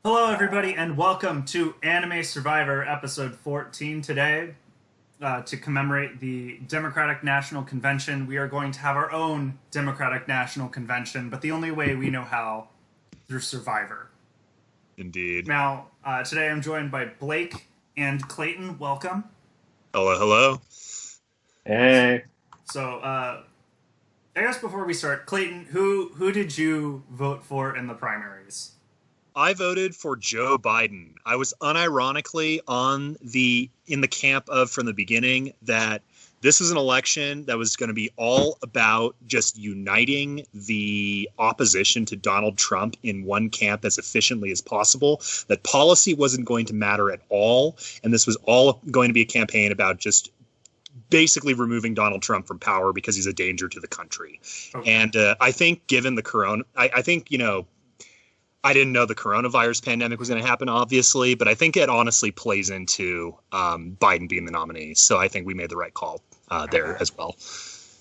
Hello, everybody, and welcome to Anime Survivor episode 14 today. To commemorate the Democratic National Convention, we are going to have our own Democratic National Convention, but the only way we know how through Survivor. Indeed. Now, today I'm joined by Blake and Clayton. Welcome. Hello, hello. Hey, So, I guess before we start, Clayton, who did you vote for in the primaries? I voted for Joe Biden. I was unironically in the camp of from the beginning that this was an election that was going to be all about just uniting the opposition to Donald Trump in one camp as efficiently as possible, that policy wasn't going to matter at all, and this was all going to be a campaign about just basically removing Donald Trump from power because he's a danger to the country. Okay. And I think given the corona, I think, I didn't know the coronavirus pandemic was going to happen, obviously, but I think it honestly plays into Biden being the nominee. So I think we made the right call there as well.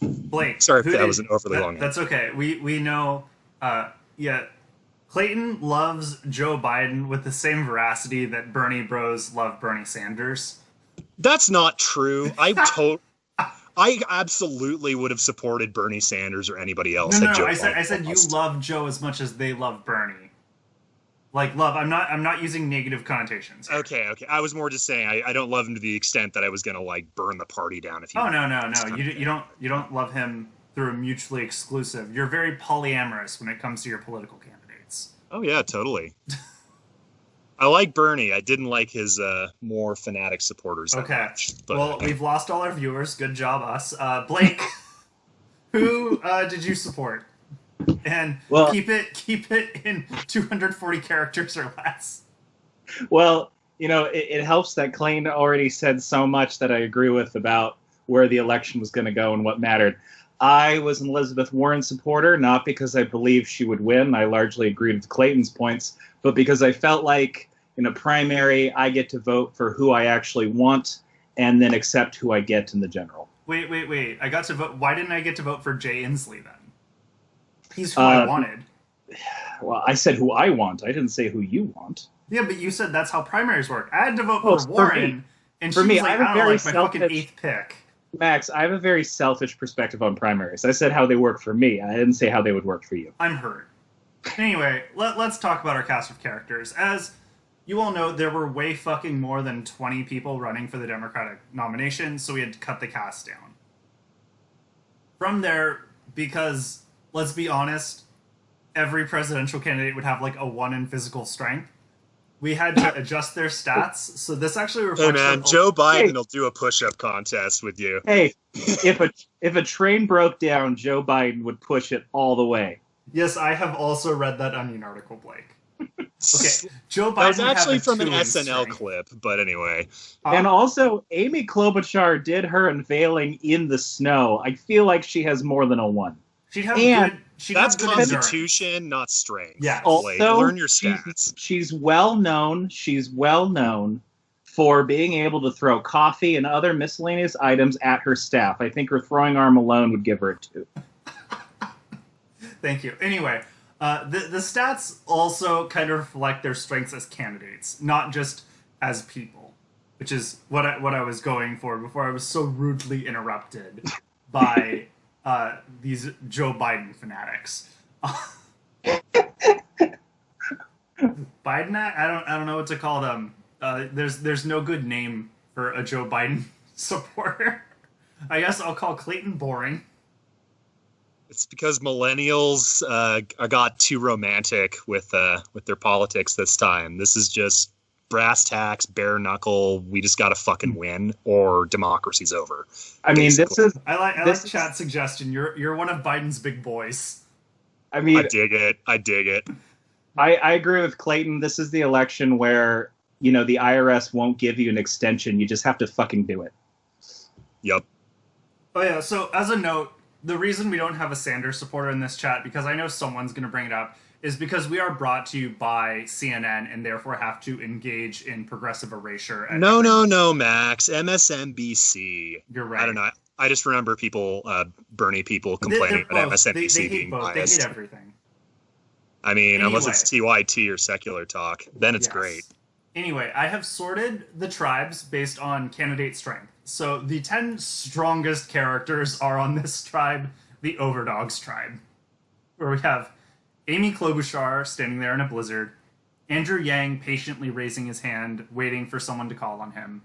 Blake. Sorry if that was an overly long That's okay. We know, yeah, Clayton loves Joe Biden with the same veracity that Bernie bros love Bernie Sanders. That's not true. I absolutely would have supported Bernie Sanders or anybody else. No, Joe I said you love Joe as much as they love Bernie. Like love. I'm not using negative connotations here. Okay. I was more just saying I don't love him to the extent that I was going to like burn the party down. If you Oh no. You don't love him through a mutually exclusive. You're very polyamorous when it comes to your political candidates. Oh yeah, totally. I like Bernie. I didn't like his more fanatic supporters. Okay. Much, but, well, we've lost all our viewers. Good job, us. Blake, who did you support? And keep it in 240 characters or less. well, it helps that Clayton already said so much that I agree with about where the election was going to go and what mattered. I was an Elizabeth Warren supporter, not because I believed she would win. I largely agreed with Clayton's points, but because I felt like in a primary, I get to vote for who I actually want and then accept who I get in the general. Wait. I got to vote. Why didn't I get to vote for Jay Inslee then? He's who I wanted. Well, I said who I want. I didn't say who you want. Yeah, but you said that's how primaries work. I had to vote for Warren, and for she me, was like, I have a I don't very like my fucking eighth pick. Max, I have a very selfish perspective on primaries. I said how they work for me. I didn't say how they would work for you. I'm hurt. Anyway, let's talk about our cast of characters. As you all know, there were way fucking more than 20 people running for the Democratic nomination, so we had to cut the cast down. From there, because, let's be honest, every presidential candidate would have like a 1 in physical strength. We had to adjust their stats, so this actually reflects. Hey man, Joe Biden will do a push-up contest with you. Hey, if a train broke down, Joe Biden would push it all the way. Yes, I have also read that Onion article, Blake. Okay, Joe Biden. That was actually had a from an 2 in SNL strength. clip, but anyway. And also, Amy Klobuchar did her unveiling in the snow. I feel like she has more than a 1. She'd have And good. She'd That's have good endurance. constitution, not strength. Yeah. Like, Also, learn your stats. she's well known. She's well known for being able to throw coffee and other miscellaneous items at her staff. I think her throwing arm alone would give her a 2. Thank you. Anyway, the stats also kind of reflect their strengths as candidates, not just as people, which is what I was going for before I was so rudely interrupted by these Joe Biden fanatics. Biden, I don't know what to call them. There's no good name for a Joe Biden supporter. I guess I'll call Clayton boring. It's because millennials got too romantic with their politics this time. This is just brass tacks, bare knuckle. We just got to fucking win, or democracy's over. I mean, basically. I like chat suggestion. You're one of Biden's big boys. I mean, I dig it. I agree with Clayton. This is the election where, the IRS won't give you an extension. You just have to fucking do it. Yep. Oh yeah, so as a note, the reason we don't have a Sanders supporter in this chat, because I know someone's going to bring it up, is because we are brought to you by CNN and therefore have to engage in progressive erasure. No, Max. MSNBC. You're right. I don't know. I just remember Bernie people complaining about MSNBC they hate being both. biased. They hate everything. I mean, unless Anyway. it's TYT or secular talk, then it's Yes. great. Anyway, I have sorted the tribes based on candidate strength. So the 10 strongest characters are on this tribe, the Overdogs tribe, where we have Amy Klobuchar standing there in a blizzard, Andrew Yang patiently raising his hand, waiting for someone to call on him.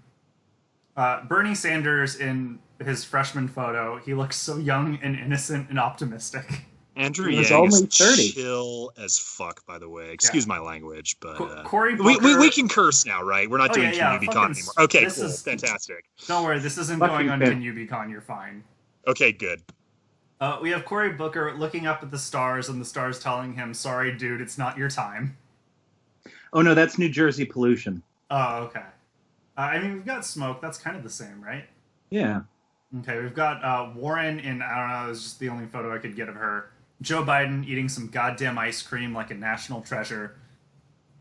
Bernie Sanders in his freshman photo, he looks so young and innocent and optimistic. Andrew He was Yang only is 30. chill as fuck, by the way. Excuse my language, but Cory we Booker, can curse now, right? We're not doing yeah, QUBCon fucking anymore. Okay, this cool. is- Fantastic. don't worry, this isn't Fucking going on fan. KNUBCon, you're fine. Okay, good. We have Cory Booker looking up at the stars, and the stars telling him, "Sorry, dude, it's not your time." Oh no, that's New Jersey pollution. Oh, okay. I mean, we've got Smoke. That's kind of the same, right? Yeah. Okay, we've got Warren in, I don't know, it was just the only photo I could get of her. Joe Biden eating some goddamn ice cream like a national treasure.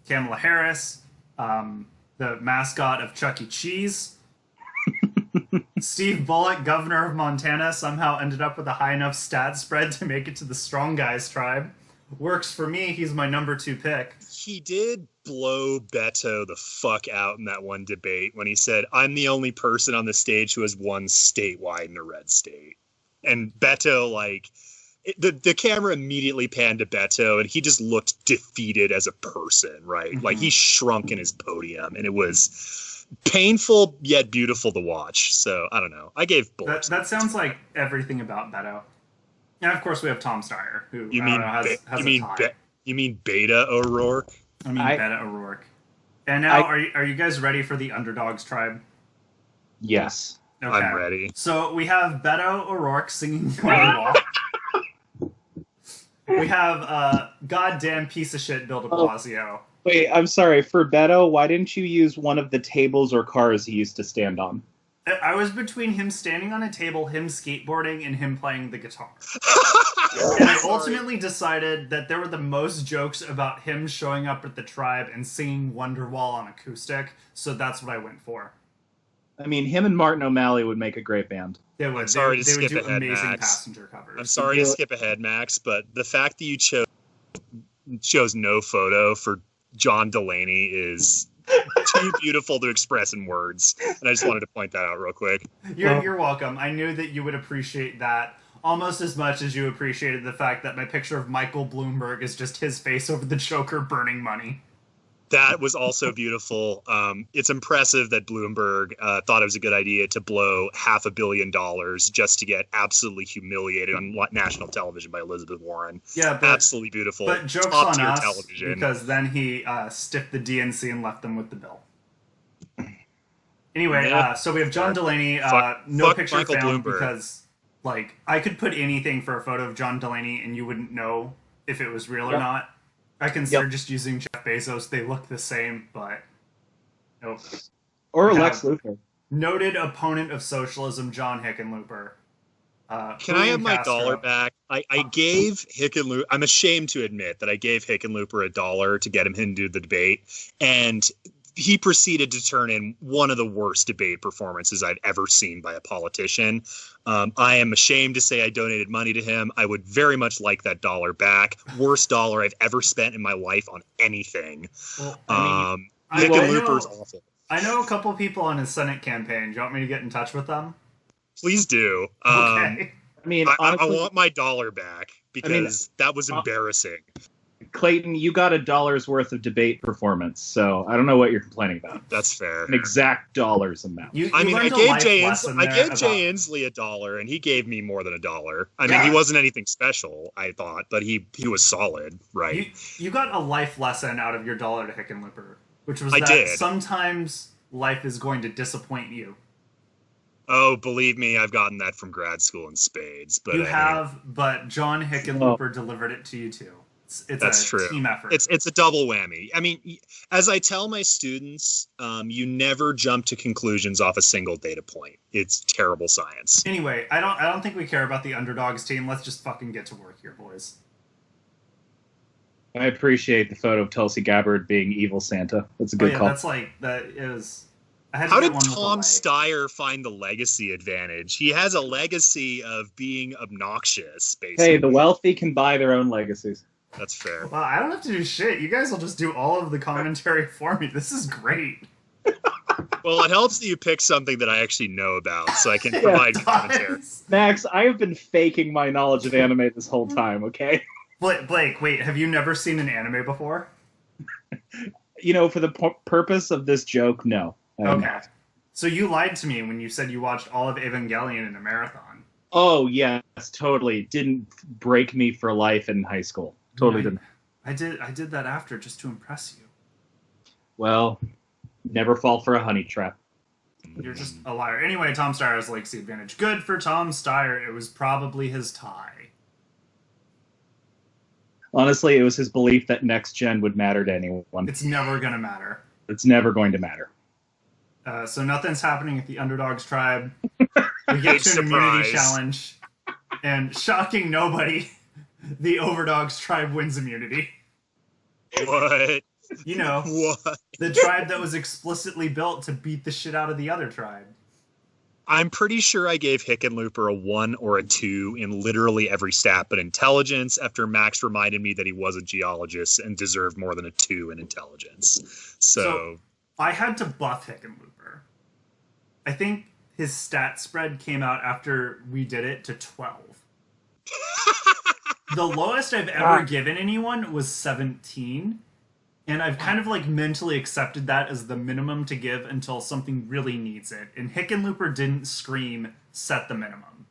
Kamala Harris, the mascot of Chuck E. Cheese. Steve Bullock, governor of Montana, somehow ended up with a high enough stat spread to make it to the Strong Guys tribe. Works for me, he's my number 2 pick. He did blow Beto the fuck out in that one debate when he said, "I'm the only person on the stage who has won statewide in a red state." And Beto, like, the camera immediately panned to Beto, and he just looked defeated as a person, right? Mhm. Like, he shrunk in his podium, and it was painful yet beautiful to watch. So, I don't know. I gave Bullock. That sounds like everything about Beto. And of course, we have Tom Steyer, who You I mean don't know, has you a mean tie. you mean Beta O'Rourke? I mean, I- Beto O'Rourke. And now, are you guys ready for the Underdogs tribe? Yes. Okay. I'm ready. So we have Beto O'Rourke singing Wonderwall. We have goddamn piece of shit Bill de Blasio. Wait, I'm sorry. For Beto, why didn't you use one of the tables or cars he used to stand on? I was between him standing on a table, him skateboarding, and him playing the guitar. And I ultimately decided that there were the most jokes about him showing up at the tribe and singing Wonderwall on acoustic, so that's what I went for. I mean, him and Martin O'Malley would make a great band. They would. sorry to they would skip do ahead, amazing Max. passenger covers. I'm sorry to skip ahead, Max, but the fact that you chose no photo for John Delaney is too beautiful to express in words. And I just wanted to point that out real quick. You're welcome. I knew that you would appreciate that almost as much as you appreciated the fact that my picture of Michael Bloomberg is just his face over the Joker burning money. That was also beautiful. It's impressive that Bloomberg thought it was a good idea to blow $500 million just to get absolutely humiliated on national television by Elizabeth Warren. Yeah, but, Absolutely beautiful. but jokes Top on tier us television. because then he stiffed the DNC and left them with the bill. Anyway, Yeah. so we have John Delaney. Fuck No picture Michael found Bloomberg. because, like, I could put anything for a photo of John Delaney and you wouldn't know if it was real or Yep. not. I consider Yep. just using Jeff Bezos. They look the same, but nope. Or Yeah. Lex Luthor. Noted opponent of socialism, John Hickenlooper. Can I have my Castro. dollar back? I gave Hickenlooper, I'm ashamed to admit that I gave Hickenlooper $1 to get him into the debate, and he proceeded to turn in one of the worst debate performances I've ever seen by a politician. I am ashamed to say I donated money to him. I would very much like that dollar back. Worst dollar I've ever spent in my life on anything. Well, I mean, Hickenlooper's I know- awful. I know a couple people on his Senate campaign. Do you want me to get in touch with them? Please do. Okay. I mean, I honestly, want my dollar back because that was embarrassing. Clayton, you got $1 worth of debate performance, so I don't know what you're complaining about. That's fair. An exact dollars amount. You I mean, I learned a gave life Jay lesson I there gave about- Jay Inslee $1, and he gave me more than $1. I mean, Yeah. he wasn't anything special, I thought, but he was solid, right? You got a life lesson out of your dollar to Hickenlooper, which was I that did. sometimes life is going to disappoint you. Oh, believe me, I've gotten that from grad school in spades. But You anyway, have, but John Hickenlooper delivered it to you too. It's That's a true. team effort. It's a double whammy. I mean, as I tell my students, you never jump to conclusions off a single data point. It's terrible science. Anyway, I don't think we care about the underdogs team. Let's just fucking get to work here, boys. I appreciate the photo of Tulsi Gabbard being evil Santa. That's a good call. That's like that is. I had to How get did one with a Tom light. Steyer find the legacy advantage? He has a legacy of being obnoxious, basically. Hey, the wealthy can buy their own legacies. That's fair. Well, I don't have to do shit. You guys will just do all of the commentary for me. This is great. Well, it helps that you pick something that I actually know about, so I can provide commentary. Max, I have been faking my knowledge of anime this whole time, okay? Blake, wait, have you never seen an anime before? For the purpose of this joke, no. Okay. So you lied to me when you said you watched all of Evangelion in a marathon. Oh, yes, totally. Didn't break me for life in high school. Totally didn't. I did that after just to impress you. Well, never fall for a honey trap. You're just a liar. Anyway, Tom Steyer has Legacy Advantage. Good for Tom Steyer. It was probably his tie. Honestly, it was his belief that next gen would matter to anyone. It's never going to matter. It's never going to matter. So nothing's happening at the Underdogs tribe. We get to an immunity challenge. And shocking nobody, the Overdogs tribe wins immunity. What? You know, What? The tribe that was explicitly built to beat the shit out of the other tribe. I'm pretty sure I gave Hickenlooper a 1 or a 2 in literally every stat but intelligence after Max reminded me that he was a geologist and deserved more than a 2 in intelligence. So I had to buff Hickenlooper. I think his stat spread came out after we did it to 12. The lowest I've ever given anyone was 17. And I've kind of like mentally accepted that as the minimum to give until something really needs it. And Hickenlooper didn't scream, set the minimum.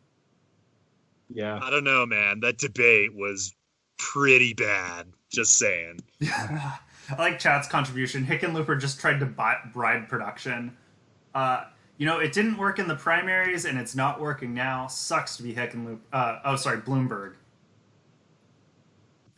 Yeah. I don't know, man. That debate was pretty bad. Just saying. I like Chad's contribution. Hickenlooper just tried to bribe production. It didn't work in the primaries, and it's not working now. Sucks to be Hickenlooper. Bloomberg.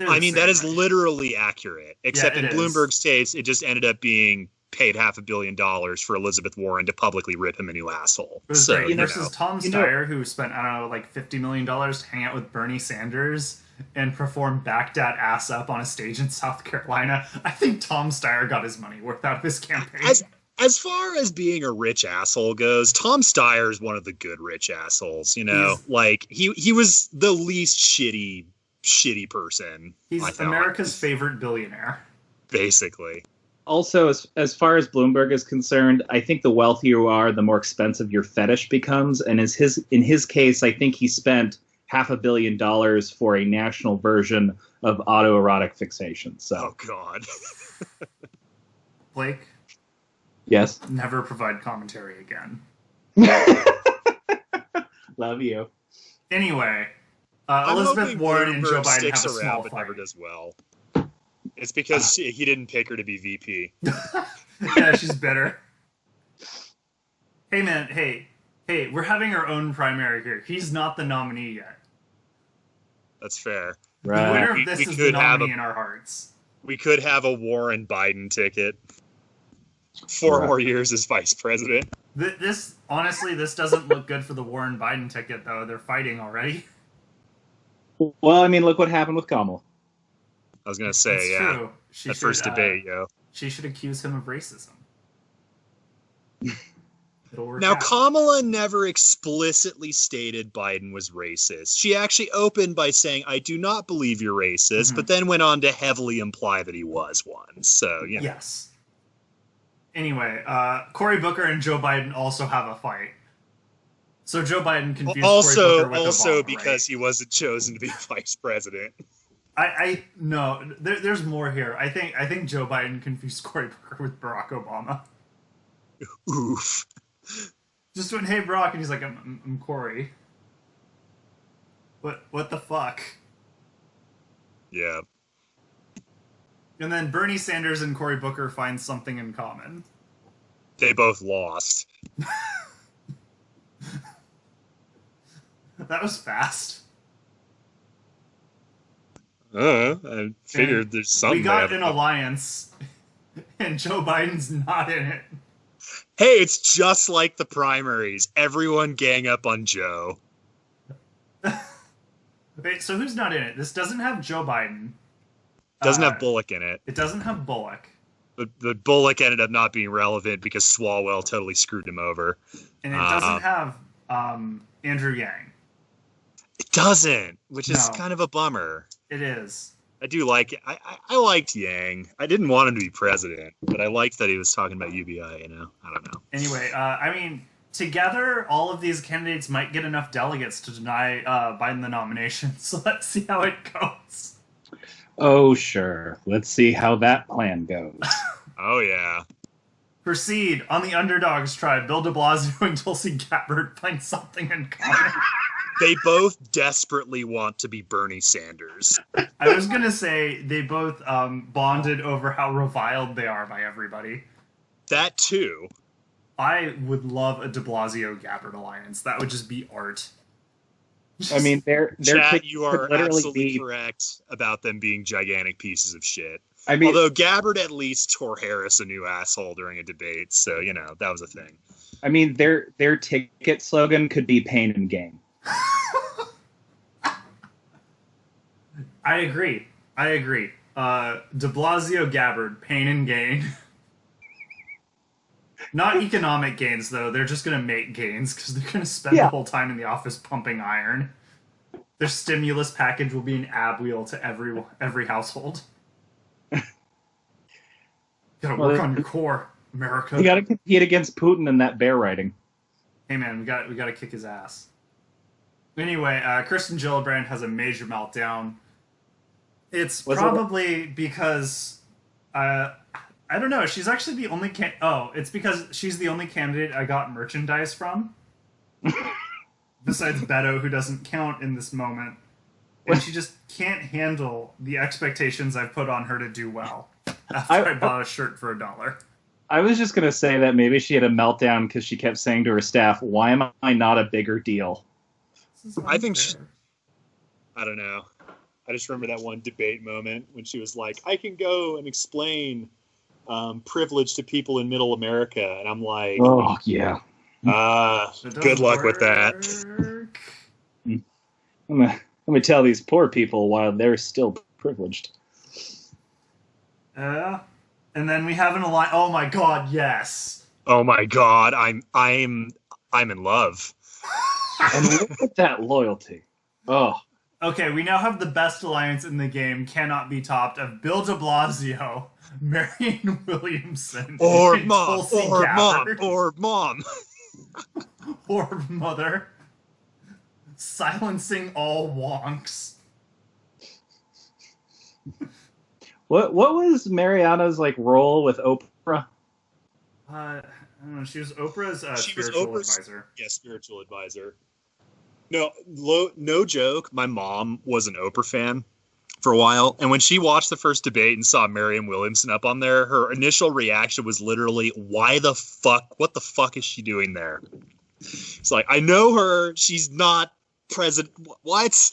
I mean, that is literally accurate. Except in Bloomberg's case, it just ended up being paid $500 million for Elizabeth Warren to publicly rip him a new asshole. It was great. Versus Tom Steyer, who spent, like $50 million to hang out with Bernie Sanders and perform back that ass up on a stage in South Carolina. I think Tom Steyer got his money worth out of his campaign. As far as being a rich asshole goes, Tom Steyer is one of the good rich assholes. He was the least shitty person. He's America's favorite billionaire. Basically. Also, as far as Bloomberg is concerned, I think the wealthier you are, the more expensive your fetish becomes. And in his case, I think he spent $500 million for a national version of autoerotic fixation. So. Oh, God. Blake? Yes? Never provide commentary again. Love you. Anyway, Elizabeth Warren and Joe Biden have a small fight. Never does well. It's because he didn't pick her to be VP. Yeah, she's bitter. Hey, man, hey, we're having our own primary here. He's not the nominee yet. That's fair. Right. The winner of this is the nominee in our hearts. We could have a Warren Biden ticket. 4 more years as vice president. This doesn't look good for the Warren Biden ticket, though. They're fighting already. Well, I mean, look what happened with Kamala. I was going to say, it's yeah. True. That first debate, yo. She should accuse him of racism. Now, Kamala never explicitly stated Biden was racist. She actually opened by saying, I do not believe you're racist, but then went on to heavily imply that he was one. So, yeah. Yes. Anyway, Cory Booker and Joe Biden also have a fight. So Joe Biden confused Cory Booker with Obama, because he wasn't chosen to be vice president. No, there's more here. I think Joe Biden confused Cory Booker with Barack Obama. Oof. Just went, hey, Barack, and he's like, I'm Cory. What the fuck? Yeah. And then Bernie Sanders and Cory Booker find something in common. They both lost. That was fast. I figured there's something. We got an alliance, and Joe Biden's not in it. Hey, it's just like the primaries. Everyone gang up on Joe. Wait, so who's not in it? This doesn't have Joe Biden. Doesn't have Bullock in it. It doesn't have Bullock. The Bullock ended up not being relevant because Swalwell totally screwed him over. And it doesn't have Andrew Yang. It doesn't, which is kind of a bummer. It is. I do like it. I liked Yang. I didn't want him to be president, but I liked that he was talking about UBI. You know, I don't know. Anyway, I mean, together, all of these candidates might get enough delegates to deny Biden the nomination. So let's see how it goes. Oh, sure. Let's see how that plan goes. Oh yeah. Proceed. On the underdogs tribe, Bill de Blasio and Tulsi Gabbard find something in common. They both desperately want to be Bernie Sanders. I was going to say they both bonded over how reviled they are by everybody. That too. I would love a de Blasio Gabbard alliance. That would just be art. I mean, they're Chad, you are literally absolutely correct about them being gigantic pieces of shit. I mean, although Gabbard at least tore Harris a new asshole during a debate, so you know that was a thing. I mean, their ticket slogan could be "Pain and Gain." I agree. De Blasio Gabbard, pain and gain. Not economic gains, though. They're just going to make gains because they're going to spend the whole time in the office pumping iron. Their stimulus package will be an ab wheel to every household. Gotta work on your core, America. You gotta compete against Putin in that bear riding. Hey man, we gotta kick his ass. Anyway, Kristen Gillibrand has a major meltdown. It's probably because I don't know. She's actually the only it's because she's the only candidate I got merchandise from. Besides Beto, who doesn't count in this moment. And she just can't handle the expectations I've put on her to do well after I bought a shirt for $1. I was just going to say that maybe she had a meltdown because she kept saying to her staff, "Why am I not a bigger deal?" I think I don't know. I just remember that one debate moment when she was like, "I can go and explain privilege to people in Middle America," and I'm like, "Oh yeah, good luck with that." Let me tell these poor people why they're still privileged. And then we have an alliance. Oh my god, yes. Oh my god, I'm in love. And look at that loyalty. Oh. Okay, we now have the best alliance in the game, cannot be topped, of Bill de Blasio, Marianne Williamson, or and mom, Tulsi or Gabbard, mom, or mom, or mother, silencing all wonks. What was Mariana's role with Oprah? I don't know. She was Oprah's spiritual advisor. Yeah, spiritual advisor. No, no joke. My mom was an Oprah fan for a while, and when she watched the first debate and saw Marianne Williamson up on there, her initial reaction was literally, "Why the fuck? What the fuck is she doing there?" It's like, I know her. She's not president. What?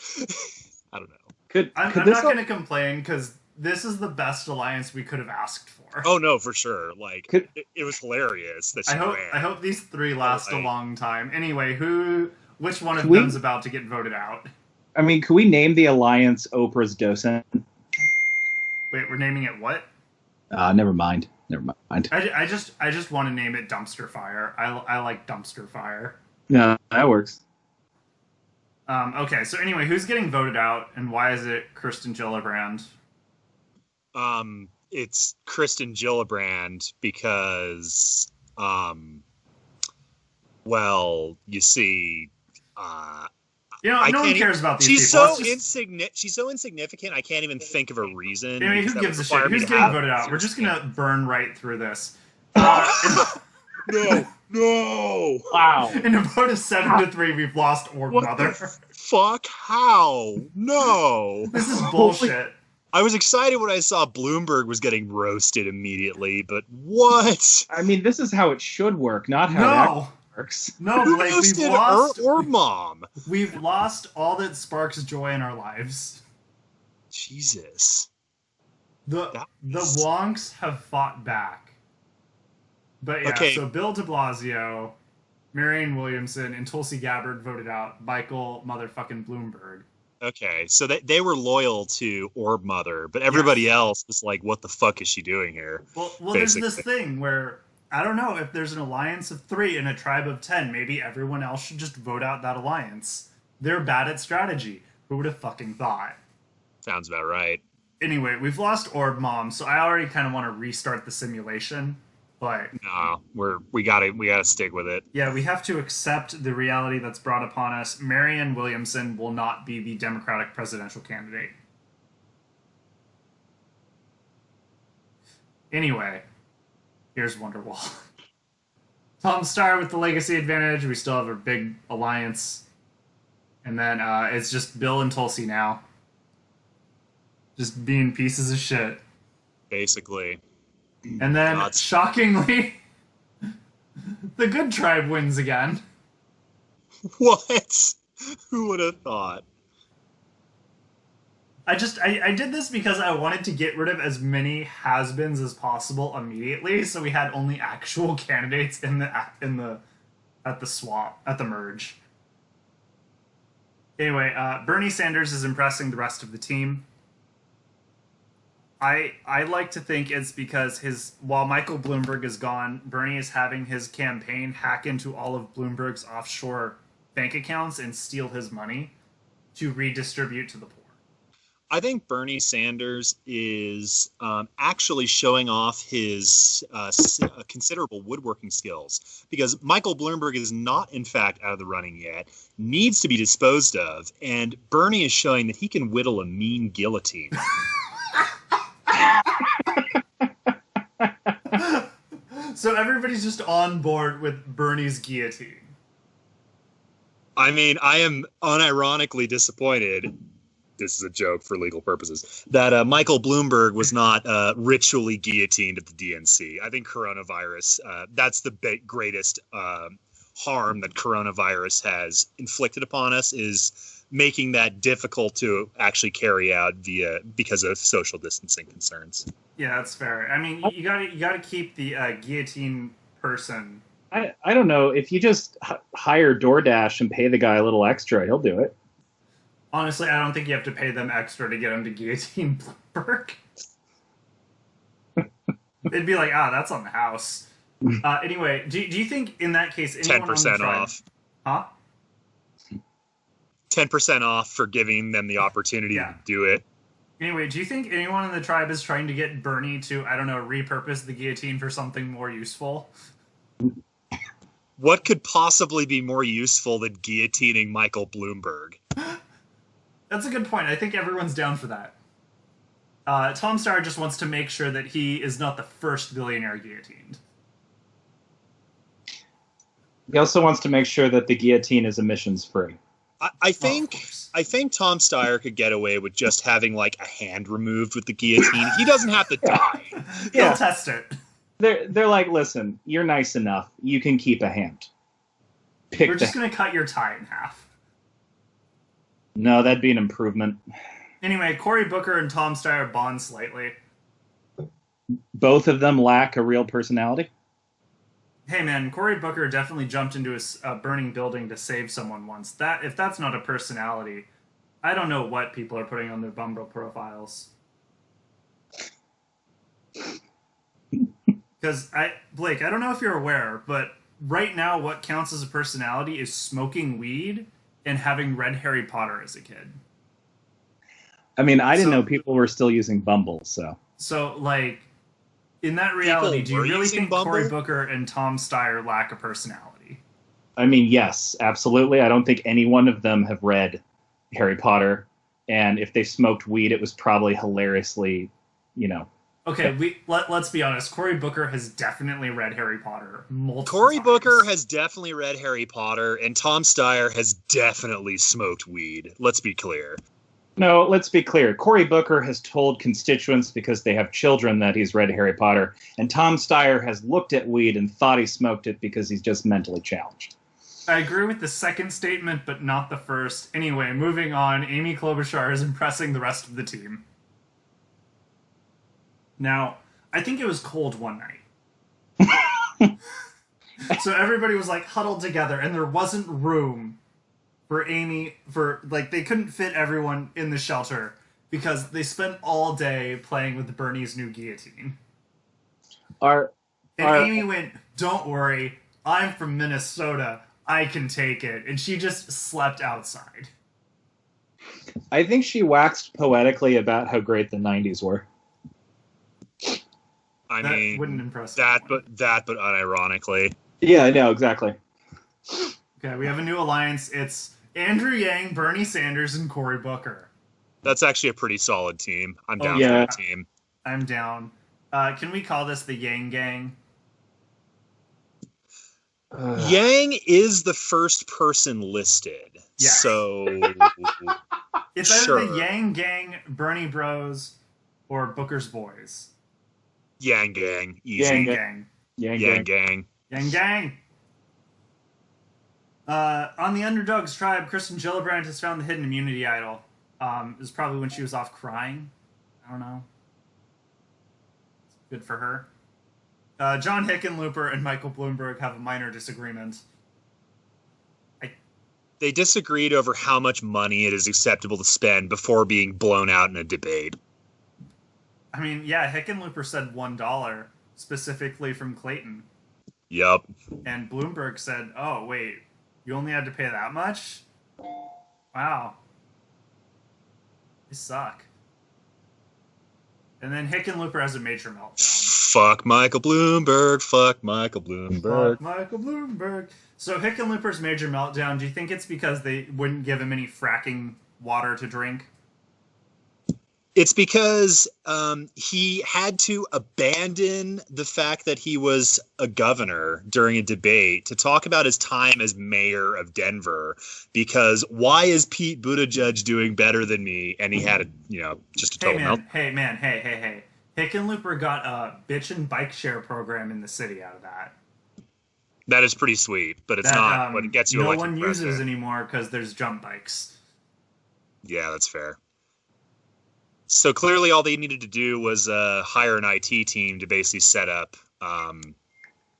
I don't know. I'm not going to complain because this is the best alliance we could have asked for. Oh no, for sure. It was hilarious that she ran. I hope these three last a long time. Anyway, which one of them's about to get voted out? I mean, could we name the alliance Oprah's docent? Wait, we're naming it what? Never mind. I just want to name it Dumpster Fire. I like Dumpster Fire. No, that works. Okay, so anyway, who's getting voted out, and why is it Kristen Gillibrand? It's Kristen Gillibrand because, well, you see, no one cares about these she's people. She's so insignificant. I can't even think of a reason. Anyway, who gives a shit? Who's getting voted out? We're just gonna burn right through this. No! Wow! In a vote of 7-3, we've lost Mother. Fuck? How? No! This is bullshit. I was excited when I saw Bloomberg was getting roasted immediately, but what? I mean, this is how it should work, not how it works. No, Blake, we've lost... or mom. We've lost all that sparks joy in our lives. Jesus. The wonks have fought back. But yeah, okay. So Bill de Blasio, Marianne Williamson, and Tulsi Gabbard voted out Michael motherfucking Bloomberg. Okay, so they were loyal to Orb Mother, but everybody else was like, what the fuck is she doing here? Well, there's this thing where, I don't know, if there's an alliance of 3 and a tribe of 10, maybe everyone else should just vote out that alliance. They're bad at strategy. Who would have fucking thought? Sounds about right. Anyway, we've lost Orb Mom, so I already kind of want to restart the simulation. But No, we gotta stick with it. yeah, we have to accept the reality that's brought upon us. Marianne Williamson will not be the Democratic presidential candidate. Anyway, here's Wonderwall. Tom Steyer with the legacy advantage. We still have a big alliance. And then it's just Bill and Tulsi now. Just being pieces of shit. Basically. And then, God's- shockingly, the good tribe wins again. What? Who would have thought? I did this because I wanted to get rid of as many has-beens as possible immediately, so we had only actual candidates at the merge. Anyway, Bernie Sanders is impressing the rest of the team. I like to think it's because while Michael Bloomberg is gone, Bernie is having his campaign hack into all of Bloomberg's offshore bank accounts and steal his money to redistribute to the poor. I think Bernie Sanders is actually showing off his considerable woodworking skills, because Michael Bloomberg is not, in fact, out of the running yet, needs to be disposed of, and Bernie is showing that he can whittle a mean guillotine. So everybody's just on board with Bernie's guillotine. I mean, I am unironically disappointed. This is a joke for legal purposes, that Michael Bloomberg was not ritually guillotined at the DNC. I think coronavirus, that's the greatest harm that coronavirus has inflicted upon us, is making that difficult to actually carry out because of social distancing concerns. Yeah, that's fair. I mean, you gotta keep the guillotine person. I don't know. If you just hire DoorDash and pay the guy a little extra, he'll do it. Honestly, I don't think you have to pay them extra to get them to guillotine Bloomberg. They'd be like, that's on the house. Anyway, do you think in that case anyone 10% on the tribe, off. Huh? 10% off for giving them the opportunity to do it. Anyway, do you think anyone in the tribe is trying to get Bernie to, I don't know, repurpose the guillotine for something more useful? What could possibly be more useful than guillotining Michael Bloomberg? That's a good point. I think everyone's down for that. Tom Steyer just wants to make sure that he is not the first billionaire guillotined. He also wants to make sure that the guillotine is emissions free. I think Tom Steyer could get away with just having like a hand removed with the guillotine. He doesn't have to die. He'll test it. They're like, listen, you're nice enough. You can keep a hand. We're just going to cut your tie in half. No, that'd be an improvement. Anyway, Cory Booker and Tom Steyer bond slightly. Both of them lack a real personality. Hey man, Cory Booker definitely jumped into a burning building to save someone once. If that's not a personality, I don't know what people are putting on their Bumble profiles. Because Blake, I don't know if you're aware, but right now what counts as a personality is smoking weed and having read Harry Potter as a kid. I mean, I didn't know people were still using Bumble, so. So, like, in that reality, do you really think Bumble? Cory Booker and Tom Steyer lack a personality? I mean, yes, absolutely. I don't think any one of them have read Harry Potter, and if they smoked weed, it was probably hilariously, Okay, let's be honest. Cory Booker has definitely read Harry Potter multiple Cory times. Booker has definitely read Harry Potter, and Tom Steyer has definitely smoked weed. Let's be clear. No, let's be clear. Cory Booker has told constituents because they have children that he's read Harry Potter, and Tom Steyer has looked at weed and thought he smoked it because he's just mentally challenged. I agree with the second statement, but not the first. Anyway, moving on, Amy Klobuchar is impressing the rest of the team. Now, I think it was cold one night. So everybody was like huddled together, and there wasn't room for Amy, they couldn't fit everyone in the shelter because they spent all day playing with Bernie's new guillotine. Amy went, "Don't worry, I'm from Minnesota, I can take it," and she just slept outside. I think she waxed poetically about how great the '90s were. I That mean, wouldn't impress that, anyone. but unironically. Yeah, I know exactly. Okay, we have a new alliance. It's Andrew Yang, Bernie Sanders, and Cory Booker. That's actually a pretty solid team. I'm down yeah. for that team. I'm down. Can we call this the Yang Gang? Yang is the first person listed. Yes. So It's either sure. the Yang Gang, Bernie Bros, or Booker's Boys. Yang Gang. Easy. Yang Yang Gang. Yang Gang. Yang Gang. On the Underdogs tribe, Kristen Gillibrand has found the hidden immunity idol. It was probably when she was off crying. I don't know. Good for her. John Hickenlooper and Michael Bloomberg have a minor disagreement. They disagreed over how much money it is acceptable to spend before being blown out in a debate. I mean, yeah, Hickenlooper said $1 specifically from Clayton. Yup. And Bloomberg said, oh, wait, you only had to pay that much? Wow. They suck. And then Hickenlooper has a major meltdown. Fuck Michael Bloomberg. Fuck Michael Bloomberg. Fuck Michael Bloomberg. So Hickenlooper's major meltdown, do you think it's because they wouldn't give him any fracking water to drink? It's because he had to abandon the fact that he was a governor during a debate to talk about his time as mayor of Denver. Because why is Pete Buttigieg doing better than me? And he had just a total melt. Hey. Hickenlooper got a bitch and bike share program in the city out of that. That is pretty sweet, but it's not what gets you elected president. No one uses anymore because there's jump bikes. Yeah, that's fair. So clearly all they needed to do was hire an IT team to basically set up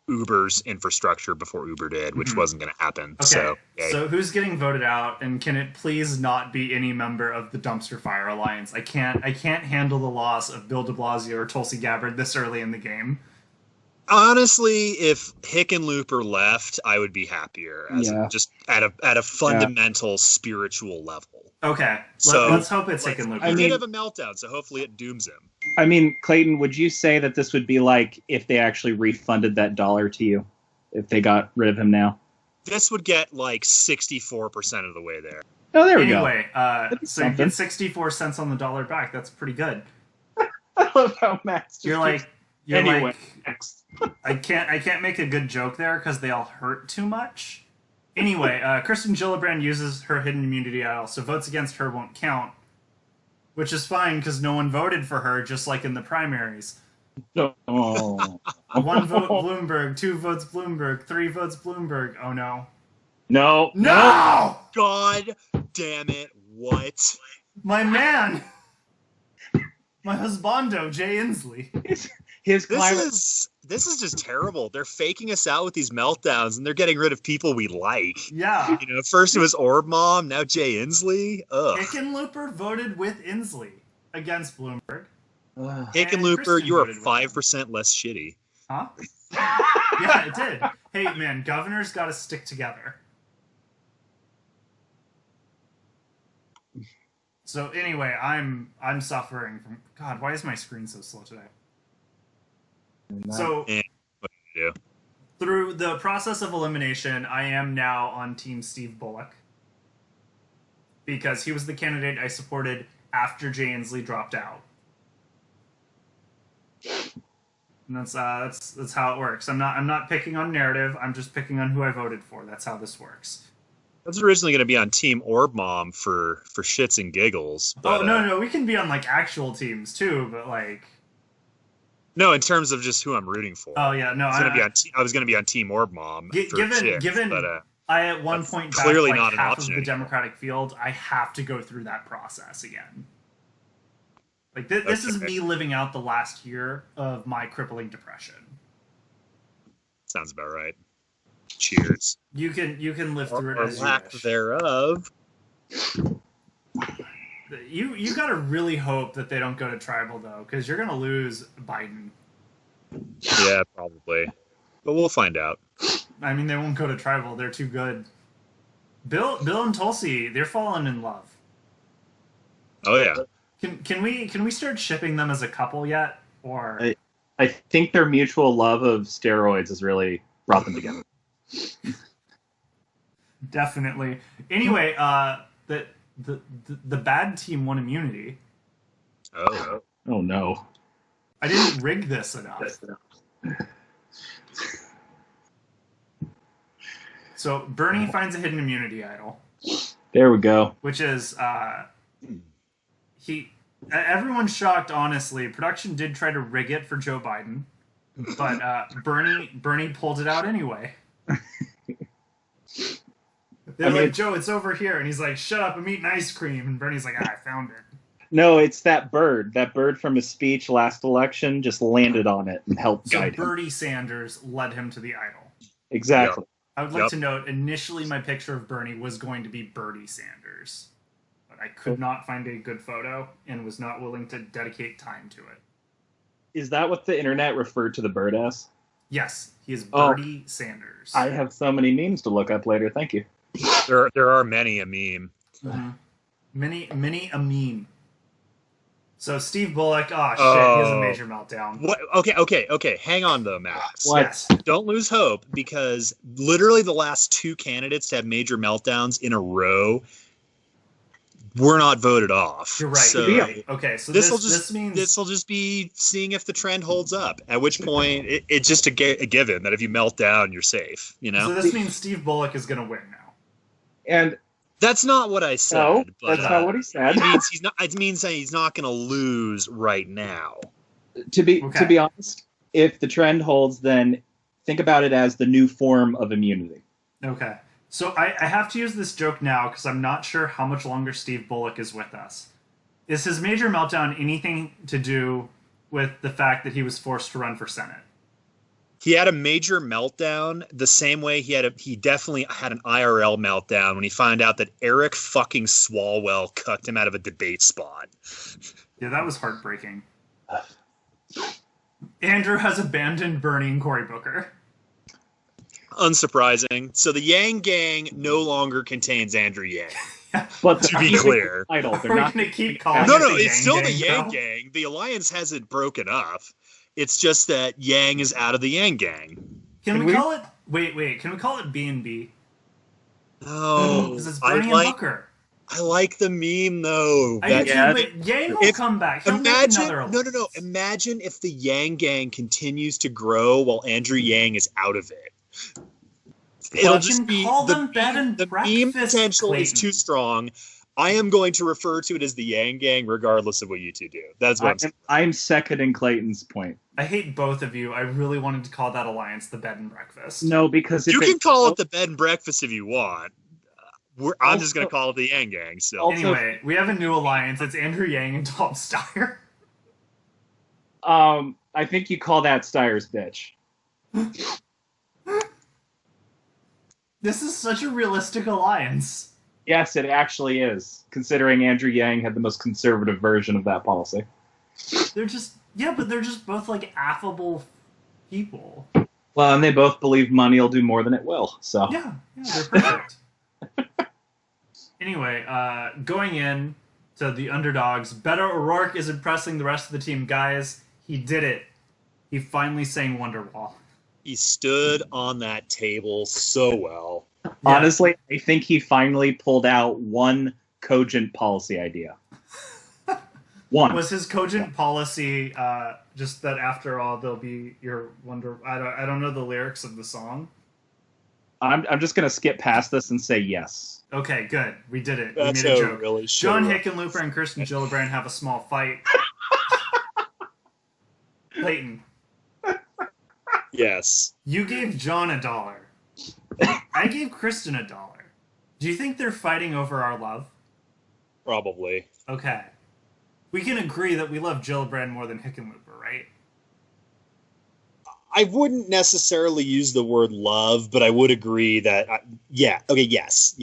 Uber's infrastructure before Uber did, which wasn't going to happen. Okay, so so who's getting voted out, and can it please not be any member of the Dumpster Fire Alliance? I can't handle the loss of Bill de Blasio or Tulsi Gabbard this early in the game. Honestly, if Hickenlooper left, I would be happier just at a fundamental spiritual level. Okay, so let's hope it's Hickenlooper. He did have a meltdown, so hopefully it dooms him. I mean, Clayton, would you say that this would be like if they actually refunded that $1 to you, if they got rid of him now? This would get like 64% of the way there. Oh, there we go. Anyway, so you get 64 cents on the dollar back. That's pretty good. I love how Max just You're like, next. I can't make a good joke there because they all hurt too much. Anyway, Kristen Gillibrand uses her hidden immunity idol, so votes against her won't count, which is fine because no one voted for her, just like in the primaries. Oh. 1 vote Bloomberg, 2 votes Bloomberg, 3 votes Bloomberg. Oh no. No. God damn it. What? My man! My husbando, Jay Inslee. His climate. This is just terrible. They're faking us out with these meltdowns, and they're getting rid of people we like. Yeah. First it was Orb Mom, now Jay Inslee. Ugh. Hickenlooper voted with Inslee against Bloomberg. Hickenlooper, you are 5% less shitty. Huh? Yeah, it did. Hey, man, governors got to stick together. So anyway, I'm suffering from... God, why is my screen so slow today? So, What do you do? through the process of elimination, I am now on Team Steve Bullock. Because he was the candidate I supported after Jay Inslee dropped out. And that's how it works. I'm not picking on narrative, I'm just picking on who I voted for. That's how this works. I was originally going to be on Team Orb Mom for shits and giggles. But, no, we can be on like actual teams too, but like... No, in terms of just who I'm rooting for. Oh yeah, no, I was going to be on Team Orb Mom. Given I at one point clearly backed, not an half option of the anymore. Democratic field, I have to go through that process again. Like this is me living out the last year of my crippling depression. Sounds about right. Cheers. You can live through it as you lack wish. thereof. You gotta really hope that they don't go to tribal though, because you're gonna lose Biden. Yeah, probably. But we'll find out. I mean, they won't go to tribal. They're too good. Bill and Tulsi, they're falling in love. Oh yeah. Can we start shipping them as a couple yet? Or I think their mutual love of steroids has really brought them together. definitely. Anyway, the bad team won immunity. Oh. Oh no. I didn't rig this enough. So Bernie finds a hidden immunity idol, There we go. which is everyone's shocked. Honestly, production did try to rig it for Joe Biden, but Bernie pulled it out anyway. They're like, Joe, it's over here, and he's like, shut up, I'm eating ice cream, and Bernie's like, I found it. No, it's that bird. That bird from his speech last election just landed on it and helped So guide him. Bernie Sanders led him to the idol. Exactly. Yep. I would like to note, initially my picture of Bernie was going to be Bernie Sanders, but I could not find a good photo and was not willing to dedicate time to it. Is that what the internet referred to the bird as? Yes, he is Bernie Sanders. I have so many memes to look up later. Thank you. There are many a meme. Mm-hmm. Many a meme. So Steve Bullock, shit, he has a major meltdown. What? Okay. Hang on though, Max. What? Yes. Don't lose hope, because literally the last two candidates to have major meltdowns in a row were not voted off. You're right. So You're right. Okay, so this means this will just be seeing if the trend holds up. At which point, it's just a given that if you melt down, you're safe. You know. So this means Steve Bullock is going to win now. And that's not what I said. no, but, that's not what he said. It means he's not. It means that he's not going to lose right now. To be honest, if the trend holds, then think about it as the new form of immunity. Okay. So I have to use this joke now because I'm not sure how much longer Steve Bullock is with us. Is his major meltdown anything to do with the fact that he was forced to run for Senate? He had a major meltdown the same way he definitely had an IRL meltdown when he found out that Eric fucking Swalwell cucked him out of a debate spot. Yeah, that was heartbreaking. Andrew has abandoned Bernie and Cory Booker. Unsurprising. So the Yang Gang no longer contains Andrew Yang. But to be clear, idol, We're going to keep calling no, it the it's Yang still Gang, the Yang though. Gang. The alliance hasn't broken up. It's just that Yang is out of the Yang Gang. Can we call it? Wait. Can we call it B&B? No, Because it's Bernie and Booker. I like the meme though. I do too, but Yang will come back. He'll make another alliance. No. Imagine if the Yang Gang continues to grow while Andrew Yang is out of it. It'll just be the meme potential is too strong. I am going to refer to it as the Yang Gang, regardless of what you two do. That's what I'm saying. I'm seconding Clayton's point. I hate both of you. I really wanted to call that alliance the Bed and Breakfast. No, because you can call it the Bed and Breakfast if you want. I'm just going to call it the Yang Gang. So anyway, we have a new alliance. It's Andrew Yang and Tom Steyer. I think you call that Steyer's bitch. This is such a realistic alliance. Yes, it actually is, considering Andrew Yang had the most conservative version of that policy. They're just both like affable people. Well, and they both believe money will do more than it will. So yeah, they're perfect. Anyway, going in to the underdogs, Beto O'Rourke is impressing the rest of the team. Guys, he did it. He finally sang Wonderwall. he stood on that table so well. Yeah. Honestly, I think he finally pulled out one cogent policy idea. One. Was his cogent policy just that after all there'll be your wonder? I don't know the lyrics of the song. I'm just gonna skip past this and say yes. Okay, good. We did it. That's we made a joke. really John Hickenlooper and Kirsten Gillibrand have a small fight. Clayton. Yes. You gave John $1. I gave Kristen $1. Do you think they're fighting over our love? Probably. Okay. We can agree that we love Gillibrand more than Hickenlooper, right? I wouldn't necessarily use the word love, but I would agree that, yeah. Okay, yes.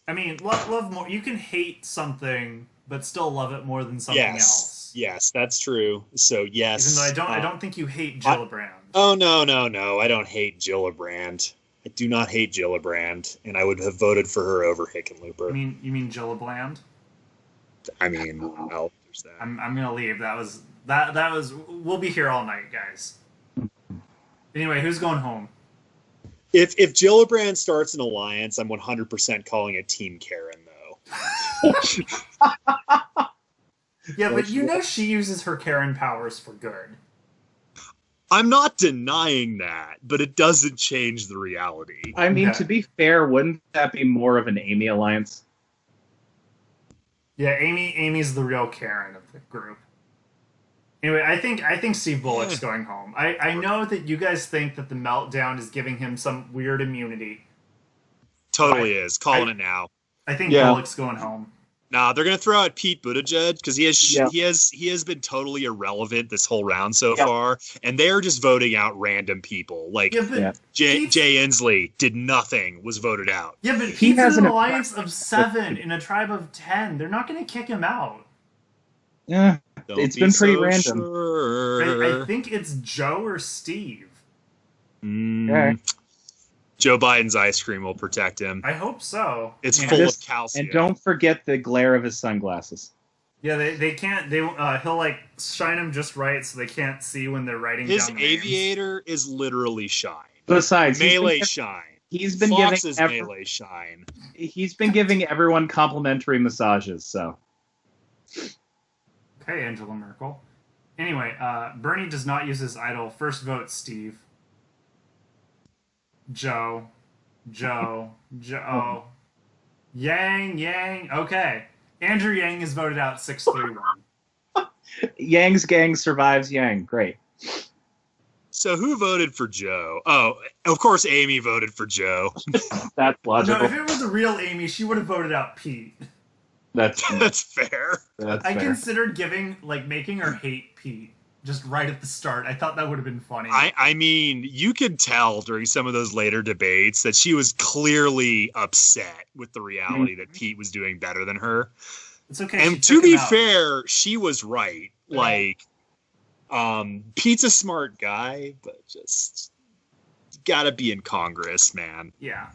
I mean, love more. You can hate something, but still love it more than something else. Yes, that's true. So, yes. Even though I don't think you hate Gillibrand. Oh, no. I don't hate Gillibrand. I do not hate Gillibrand, and I would have voted for her over Hickenlooper. You mean Gillibland? I mean, well, there's that. I'm gonna leave. That was. We'll be here all night, guys. Anyway, who's going home? If Gillibrand starts an alliance, I'm 100% calling it Team Karen, though. Yeah, but you know she uses her Karen powers for good. I'm not denying that, but it doesn't change the reality. I mean, Yeah. to be fair, wouldn't that be more of an Amy alliance? Yeah, Amy's the real Karen of the group. Anyway, I think Steve Bullock's going home. I know that you guys think that the meltdown is giving him some weird immunity. Totally is. Calling it now. I think Yeah. Bullock's going home. Nah, they're gonna throw out Pete Buttigieg because he Yeah. has been totally irrelevant this whole round so Yeah. far, and they are just voting out random people. Like Yeah, but Yeah. Pete's- Jay Inslee did nothing, was voted out. Yeah, but He he's has in an an alliance of 7 in a tribe of 10. They're not going to kick him out. Yeah, Don't It's be been pretty so random. sure. I think it's Joe or Steve. Okay. Joe Biden's ice cream will protect him. I hope so. It's Yeah. full Just- of calcium. and don't forget the glare of his sunglasses. Yeah, they can't. He'll like shine them just right so they can't see when they're writing His down names. aviator is literally shine. Besides, Melee shine. he's been Fox's giving melee shine. he's been giving everyone complimentary massages. So Okay, Angela Merkel. Anyway, Bernie does not use his idol. First vote, Steve. Joe. Yang. Okay. Andrew Yang is voted out 6-3-1. Yang's gang survives Yang. Great. So who voted for Joe? Oh, of course Amy voted for Joe. That's No, logical. if it was a real Amy, she would have voted out Pete. That's That's fair. that's I fair. considered making her hate Pete just right at the start. I thought that would have been funny. I mean, you could tell during some of those later debates that she was clearly upset with the reality that Pete was doing better than her. It's okay. she And to took be him out. fair, she was right. Like, Pete's a smart guy, but just gotta be in Congress, man, Yeah.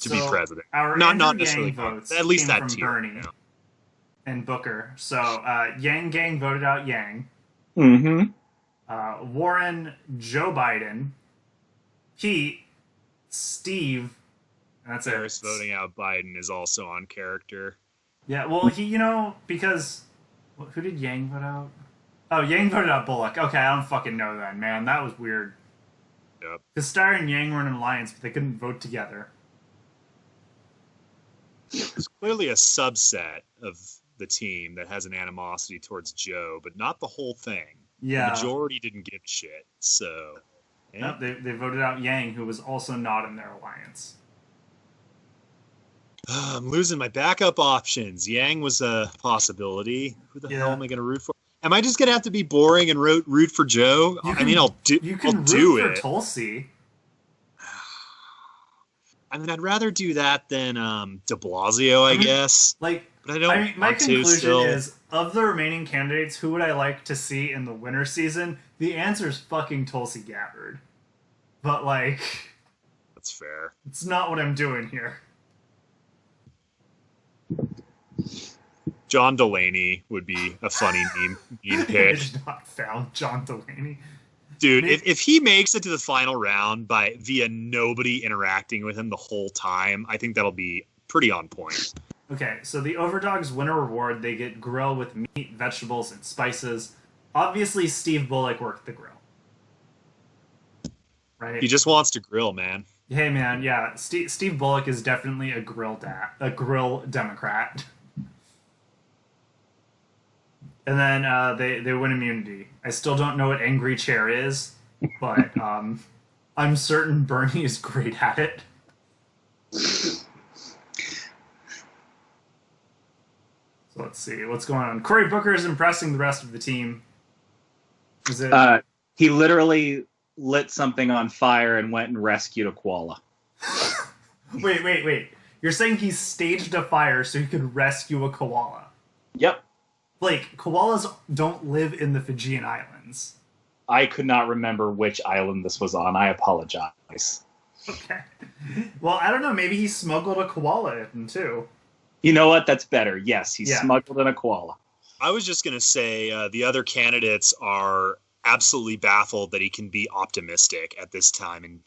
to be So, president. Our Not Andrew necessarily Yang Congress. votes At least came that from tier. Bernie you know. and Booker. So Yang Gang voted out Yang. Mm-hmm. Warren, Joe Biden, Pete, Steve. And that's Harris it. voting out Biden is also on character. Yeah, well, because who did Yang vote out? Oh, Yang voted out Bullock. Okay, I don't fucking know then, man. That was weird. Yep. Because Starr and Yang were in an alliance, but they couldn't vote together. There's clearly a subset of the team that has an animosity towards Joe, but not the whole thing. Yeah. The majority didn't give a shit. So, yeah. Nope, they voted out Yang, who was also not in their alliance. I'm losing my backup options. Yang was a possibility. Who the hell am I going to root for? Am I just going to have to be boring and root for Joe? You I can- mean, I'll do for it. Tulsi. I mean, I'd rather do that than De Blasio, I guess. Like, But I don't my want to conclusion still. is, of the remaining candidates, who would I like to see in the winter season? The answer is fucking Tulsi Gabbard. But, like, That's fair. it's not what I'm doing here. John Delaney would be a funny meme I pick. did not found John Delaney. Dude, Maybe- if he makes it to the final round via nobody interacting with him the whole time, I think that'll be pretty on point. Okay, so the Overdogs winner reward, they get grill with meat, vegetables, and spices. Obviously, Steve Bullock worked the grill. Right? He just wants to grill, man. Hey, man, yeah, Steve Bullock is definitely a grill Democrat. And then they win immunity. I still don't know what Angry Chair is, but I'm certain Bernie is great at it. So let's see what's going on. Cory Booker is impressing the rest of the team. Is it? He literally lit something on fire and went and rescued a koala. Wait. You're saying he staged a fire so he could rescue a koala? Yep. Like, koalas don't live in the Fijian Islands. I could not remember which island this was on. I apologize. Okay. Well, I don't know. Maybe he smuggled a koala in, too. You know what? That's better. Yes, he Yeah. smuggled in a koala. I was just going to say the other candidates are absolutely baffled that he can be optimistic at this time and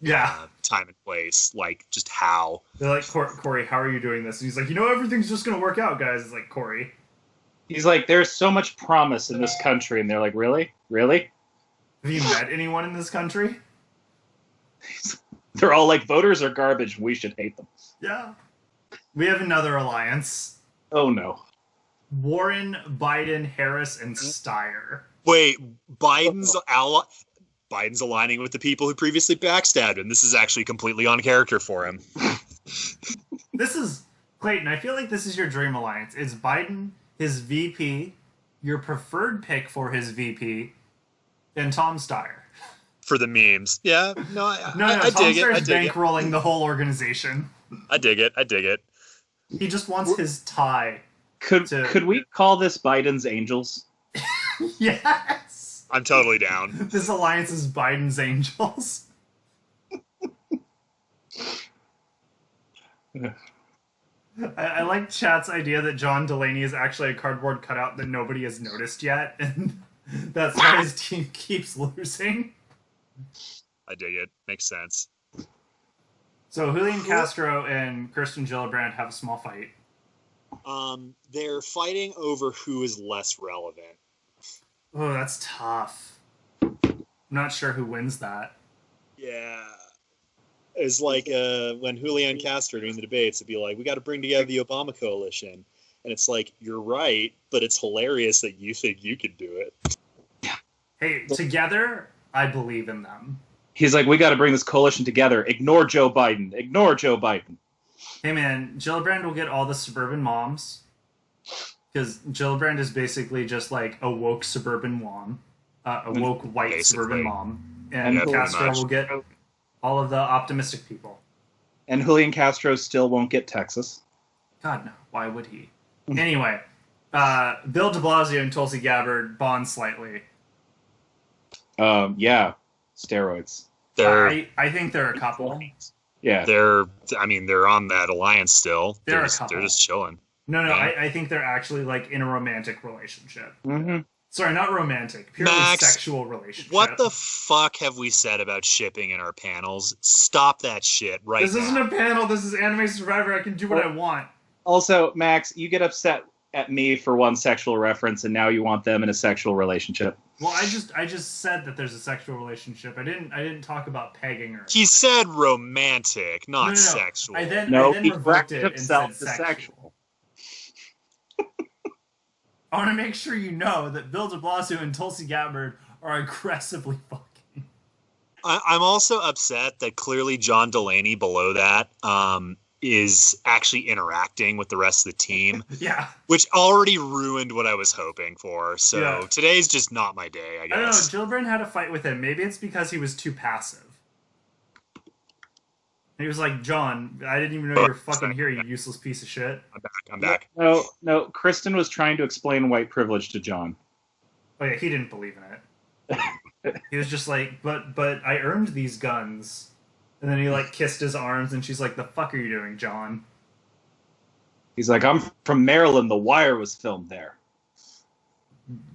time and place. Like, just how? They're like, Corey, how are you doing this? And he's like, everything's just going to work out, guys. It's like, Corey. He's like, there's so much promise in this country. And they're like, really? Really? Have you met anyone in this country? They're all like, voters are garbage. We should hate them. Yeah. We have another alliance. Oh, no. Warren, Biden, Harris, and Steyer. Wait, Biden's aligning with the people who previously backstabbed him. This is actually completely on character for him. This is, Clayton, I feel like this is your dream alliance. It's Biden, his VP, your preferred pick for his VP, and Tom Steyer. For the memes. Yeah, no, I Tom dig it. Steyer's bankrolling the whole organization. I dig it. He just wants his tie. Could we call this Biden's Angels? Yes! I'm totally down. This alliance is Biden's Angels. I like chat's idea that John Delaney is actually a cardboard cutout that nobody has noticed yet, and that's why his team keeps losing. I dig it. Makes sense. So Julian Castro and Kirsten Gillibrand have a small fight. They're fighting over who is less relevant. Oh, that's tough. I'm not sure who wins that. Yeah. It's like when Julian Castro during the debates would be like, we got to bring together the Obama coalition. And it's like, you're right, but it's hilarious that you think you could do it. Hey, together, I believe in them. He's like, we got to bring this coalition together. Ignore Joe Biden. Ignore Joe Biden. Hey, man, Gillibrand will get all the suburban moms. Because Gillibrand is basically just like a woke suburban mom. A woke white Basically. suburban mom. And Yeah, Castro much. will get all of the optimistic people. And Julian Castro still won't get Texas. God, no. Why would he? Anyway, Bill de Blasio and Tulsi Gabbard bond slightly. Yeah. Steroids. I think they're a couple. Yeah. They're on that alliance still. They're a Just, couple. they're just chilling. No, Yeah. I think they're actually like in a romantic relationship. Mm-hmm. Sorry, not romantic. Purely Max, sexual relationship. What the fuck have we said about shipping in our panels? Stop that shit right This now. isn't a panel. This is Anime Survivor. I can do what I want. Also, Max, you get upset at me for one sexual reference, and now you want them in a sexual relationship. Well, I just said that there's a sexual relationship. I didn't talk about pegging or. He said romantic, not No. sexual. I then He revoked corrected it and himself said to sexual. I want to make sure you know that Bill de Blasio and Tulsi Gabbard are aggressively fucking. I'm also upset that clearly John Delaney below that is actually interacting with the rest of the team, Yeah. which already ruined what I was hoping for. So Yeah. Today's just not my day, I I don't know. guess. Gillibrand had a fight with him. Maybe it's because he was too passive. He was like, John, I didn't even know you were fucking here, you useless piece of shit. I'm back. No. Kristen was trying to explain white privilege to John. Oh yeah, he didn't believe in it. He was just like, but I earned these guns. And then he like kissed his arms and she's like, the fuck are you doing, John? He's like, I'm from Maryland. The Wire was filmed there.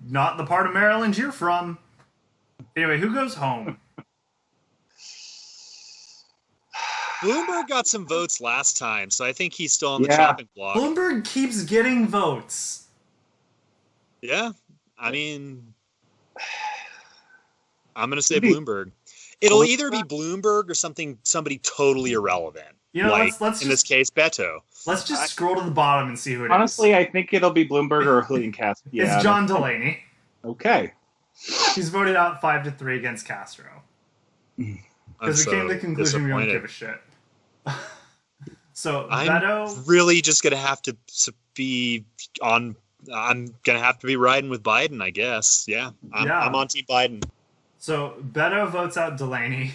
Not the part of Maryland you're from. Anyway, who goes home? Bloomberg got some votes last time, so I think he's still on the Yeah. chopping block. Bloomberg keeps getting votes. Yeah, I mean, I'm gonna say Maybe- Bloomberg. It'll either be Bloomberg or somebody totally irrelevant. You know, like let's in this case, Beto. Let's just scroll to the bottom and see who it is. Honestly, I think it'll be Bloomberg or Julian Castro. Yeah, It's John Delaney. Okay. He's voted out 5-3 against Castro. I'm Because we came to the conclusion we don't disappointed. give a shit. So, I'm Beto... really just gonna have to be on. I'm gonna have to be riding with Biden, I guess. Yeah, I'm on Team Biden. So, Beto votes out Delaney.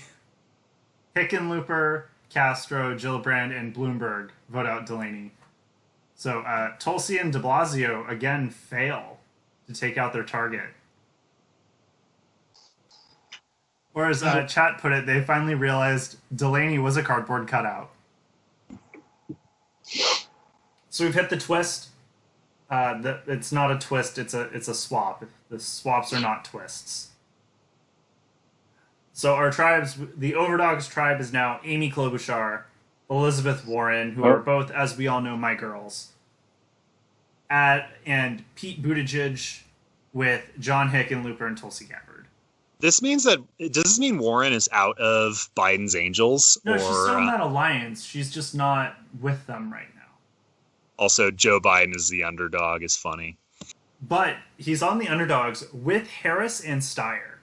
Hickenlooper, Castro, Gillibrand, and Bloomberg vote out Delaney. So, Tulsi and de Blasio, again, fail to take out their target. Or as chat put it, they finally realized Delaney was a cardboard cutout. So we've hit the twist. It's not a twist. It's a swap. The swaps are not twists. So our tribes, the Overdogs tribe is now Amy Klobuchar, Elizabeth Warren, who are both, as we all know, my girls, and Pete Buttigieg with John Hickenlooper and Tulsi Gabbard. Does this mean Warren is out of Biden's Angels? No, she's still in that alliance. She's just not with them right now. Also, Joe Biden is the underdog is funny. But he's on the underdogs with Harris and Steyer.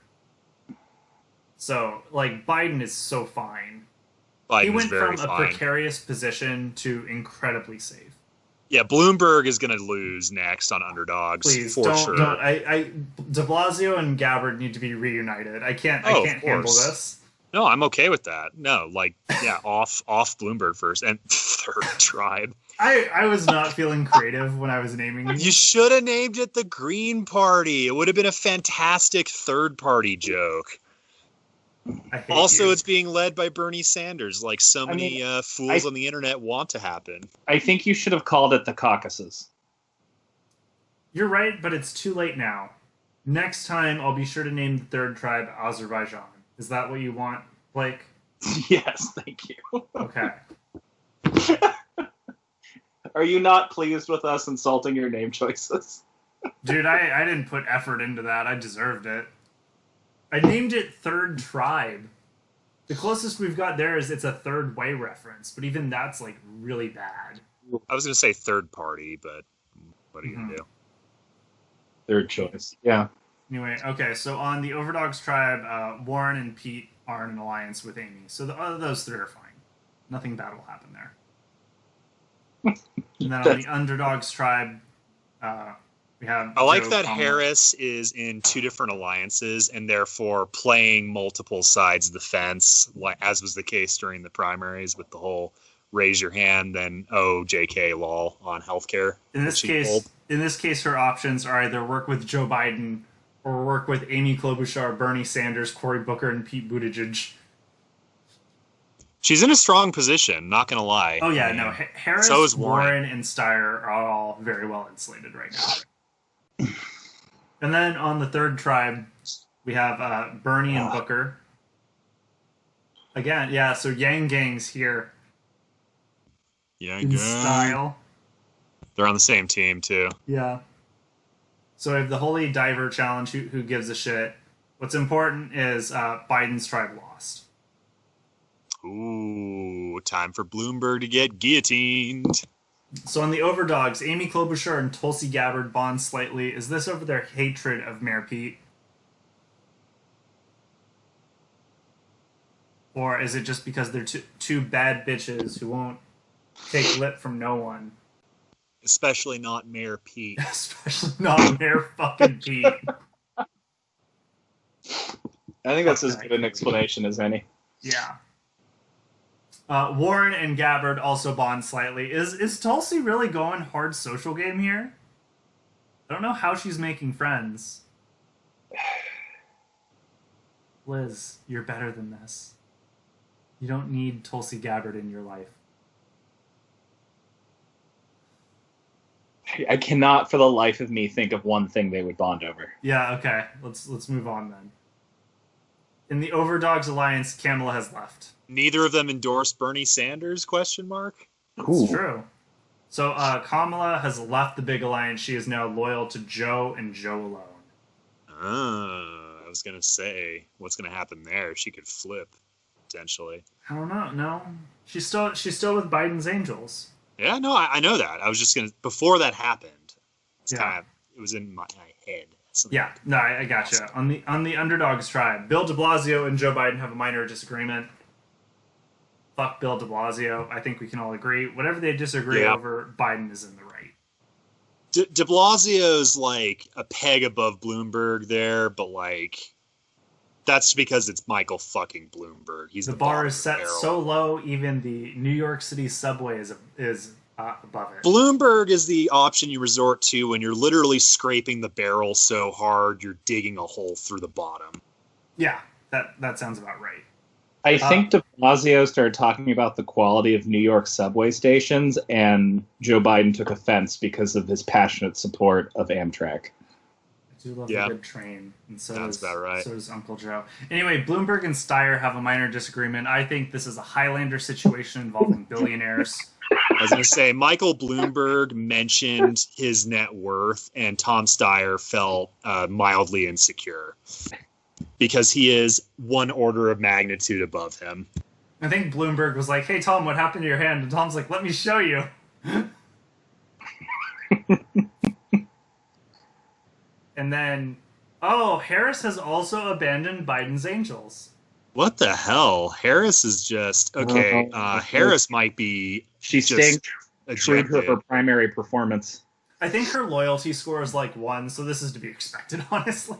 So, like, Biden is so fine. He went from a precarious position to incredibly safe. Yeah, Bloomberg is going to lose next on underdogs. Please, for sure. Don't. De Blasio and Gabbard need to be reunited. I can't handle this. No, I'm okay with that. No, off Bloomberg first and third tribe. I was not feeling creative when I was naming these. You should have named it the Green Party. It would have been a fantastic third party joke. Also, it's being led by Bernie Sanders, like so many fools on the internet want to happen. I think you should have called it the Caucasus. You're right, but it's too late now. Next time, I'll be sure to name the third tribe Azerbaijan. Is that what you want, Blake? Yes, thank you. Okay. Are you not pleased with us insulting your name choices? Dude, I didn't put effort into that. I deserved it. I named it Third Tribe. The closest we've got there is it's a Third Way reference, but even that's like really bad. I was going to say third party, but what are you going to do? Third choice. Yeah. Anyway, okay, so on the Overdogs tribe, Warren and Pete are in an alliance with Amy. So those three are fine. Nothing bad will happen there. And then on the Underdogs tribe, we have I like Joe that Kamala. Harris is in two different alliances and therefore playing multiple sides of the fence, as was the case during the primaries with the whole raise your hand, then JK lol on healthcare. In this case, her options are either work with Joe Biden or work with Amy Klobuchar, Bernie Sanders, Cory Booker, and Pete Buttigieg. She's in a strong position, not going to lie. Oh, yeah, no. Harris, so is Warren, and Steyer are all very well insulated right now. And then on the third tribe, we have Bernie and Booker. Again, yeah, so Yang Gang's here. Yang in style. They're on the same team, too. Yeah. So we have the Holy Diver Challenge, who gives a shit. What's important is Biden's tribe lost. Ooh, time for Bloomberg to get guillotined. So on the Overdogs, Amy Klobuchar and Tulsi Gabbard bond slightly. Is this over their hatred of Mayor Pete? Or is it just because they're two bad bitches who won't take lip from no one? Especially not Mayor Pete. Especially not Mayor fucking Pete. I think that's as good an explanation as any. Yeah. Warren and Gabbard also bond slightly. Is Tulsi really going hard social game here? I don't know how she's making friends. Liz, you're better than this. You don't need Tulsi Gabbard in your life. I cannot for the life of me think of one thing they would bond over. Yeah, okay. Let's move on then. In the Overdogs Alliance, Kamala has left. Neither of them endorsed Bernie Sanders, question mark? It's true. So Kamala has left the big alliance. She is now loyal to Joe and Joe alone. I was going to say, what's going to happen there? She could flip, potentially. I don't know. No. She's still with Biden's Angels. Yeah, no, I know that. I was just going to, before that happened, it was in my head. Yeah, no, I gotcha. On the Underdogs tribe, Bill de Blasio and Joe Biden have a minor disagreement. Fuck Bill de Blasio. I think we can all agree. Whatever they disagree over, Biden is in the right. De Blasio's like a peg above Bloomberg there, but like that's because it's Michael fucking Bloomberg. He's the bar is set so low, even the New York City subway is above it. Bloomberg is the option you resort to when you're literally scraping the barrel so hard you're digging a hole through the bottom. Yeah, that sounds about right. I think de Blasio started talking about the quality of New York subway stations, and Joe Biden took offense because of his passionate support of Amtrak. I do love a Yeah, good train, and sounds about right. so does Uncle Joe. Anyway, Bloomberg and Steyer have a minor disagreement. I think this is a Highlander situation involving billionaires. I was going to say, Michael Bloomberg mentioned his net worth, and Tom Steyer felt mildly insecure because he is one order of magnitude above him. I think Bloomberg was like, "Hey Tom, what happened to your hand?" And Tom's like, "Let me show you." And then, Harris has also abandoned Biden's Angels. What the hell? Harris is just okay. Harris might be. She's staying true to her primary performance. I think her loyalty score is like 1, so this is to be expected, honestly.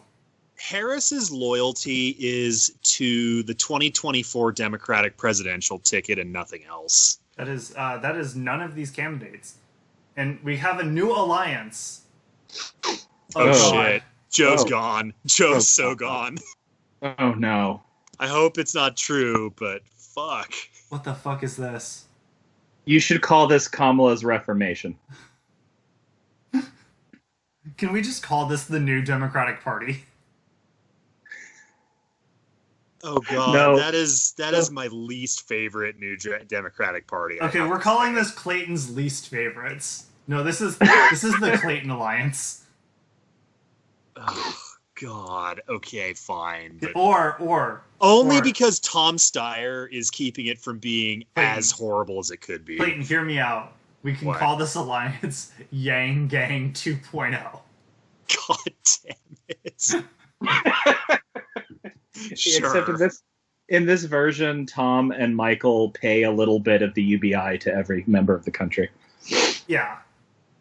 Harris's loyalty is to the 2024 Democratic presidential ticket and nothing else. That is none of these candidates, and we have a new alliance. Oh shit! Joe's gone. Joe's so gone. Oh no! I hope it's not true, but fuck. What the fuck is this? You should call this Kamala's Reformation. Can we just call this the new Democratic Party? Oh god, no. that is my least favorite new Democratic Party. Okay, we're calling this Clayton's least favorites. No, this is the Clayton Alliance. Oh god. Okay, fine. But Or only because Tom Steyer is keeping it from being Clayton, as horrible as it could be. Clayton, hear me out. We can call this alliance Yang Gang 2.0. God damn it. Sure. Except in this version, Tom and Michael pay a little bit of the UBI to every member of the country. Yeah.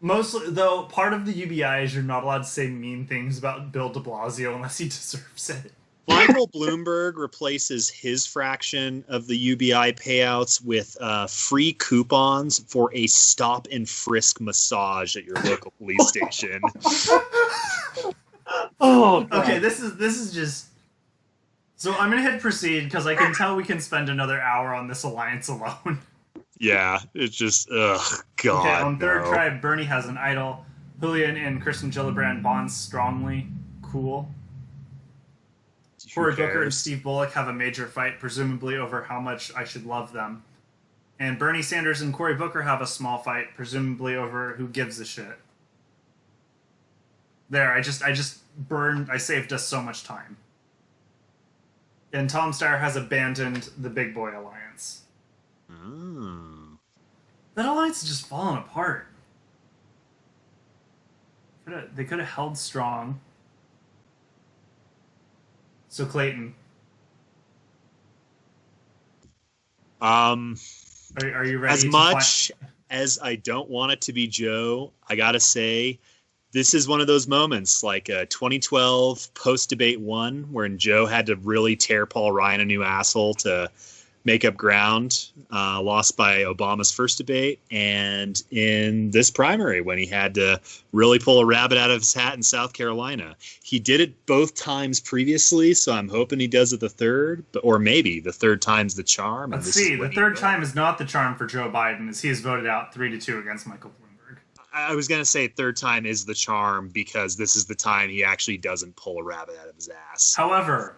Mostly, though, part of the UBI is you're not allowed to say mean things about Bill de Blasio unless he deserves it. Michael Bloomberg replaces his fraction of the UBI payouts with free coupons for a stop and frisk massage at your local police station. Oh, God. Okay, this is just... So I'm going to hit proceed because I can tell we can spend another hour on this alliance alone. Yeah, it's just, ugh, God. Okay, on Third Tribe, Bernie has an idol. Julian and Kristen Gillibrand bond strongly. Cool. Cory Booker and Steve Bullock have a major fight, presumably over how much I should love them. And Bernie Sanders and Cory Booker have a small fight, presumably over who gives a shit. There, I saved us so much time. And Tom Steyer has abandoned the Big Boy Alliance. That alliance is just falling apart. They could have held strong. So Clayton, are you ready? As much as I don't want it to be Joe, I gotta say, this is one of those moments like 2012 post-debate 1, wherein Joe had to really tear Paul Ryan a new asshole to make up ground, lost by Obama's first debate, and in this primary when he had to really pull a rabbit out of his hat in South Carolina. He did it both times previously, so I'm hoping he does it the third, or maybe the third time's the charm. Let's see, the third time is not the charm for Joe Biden, as he has voted out 3-2 against Michael Bloomberg. I was going to say third time is the charm because this is the time he actually doesn't pull a rabbit out of his ass. However,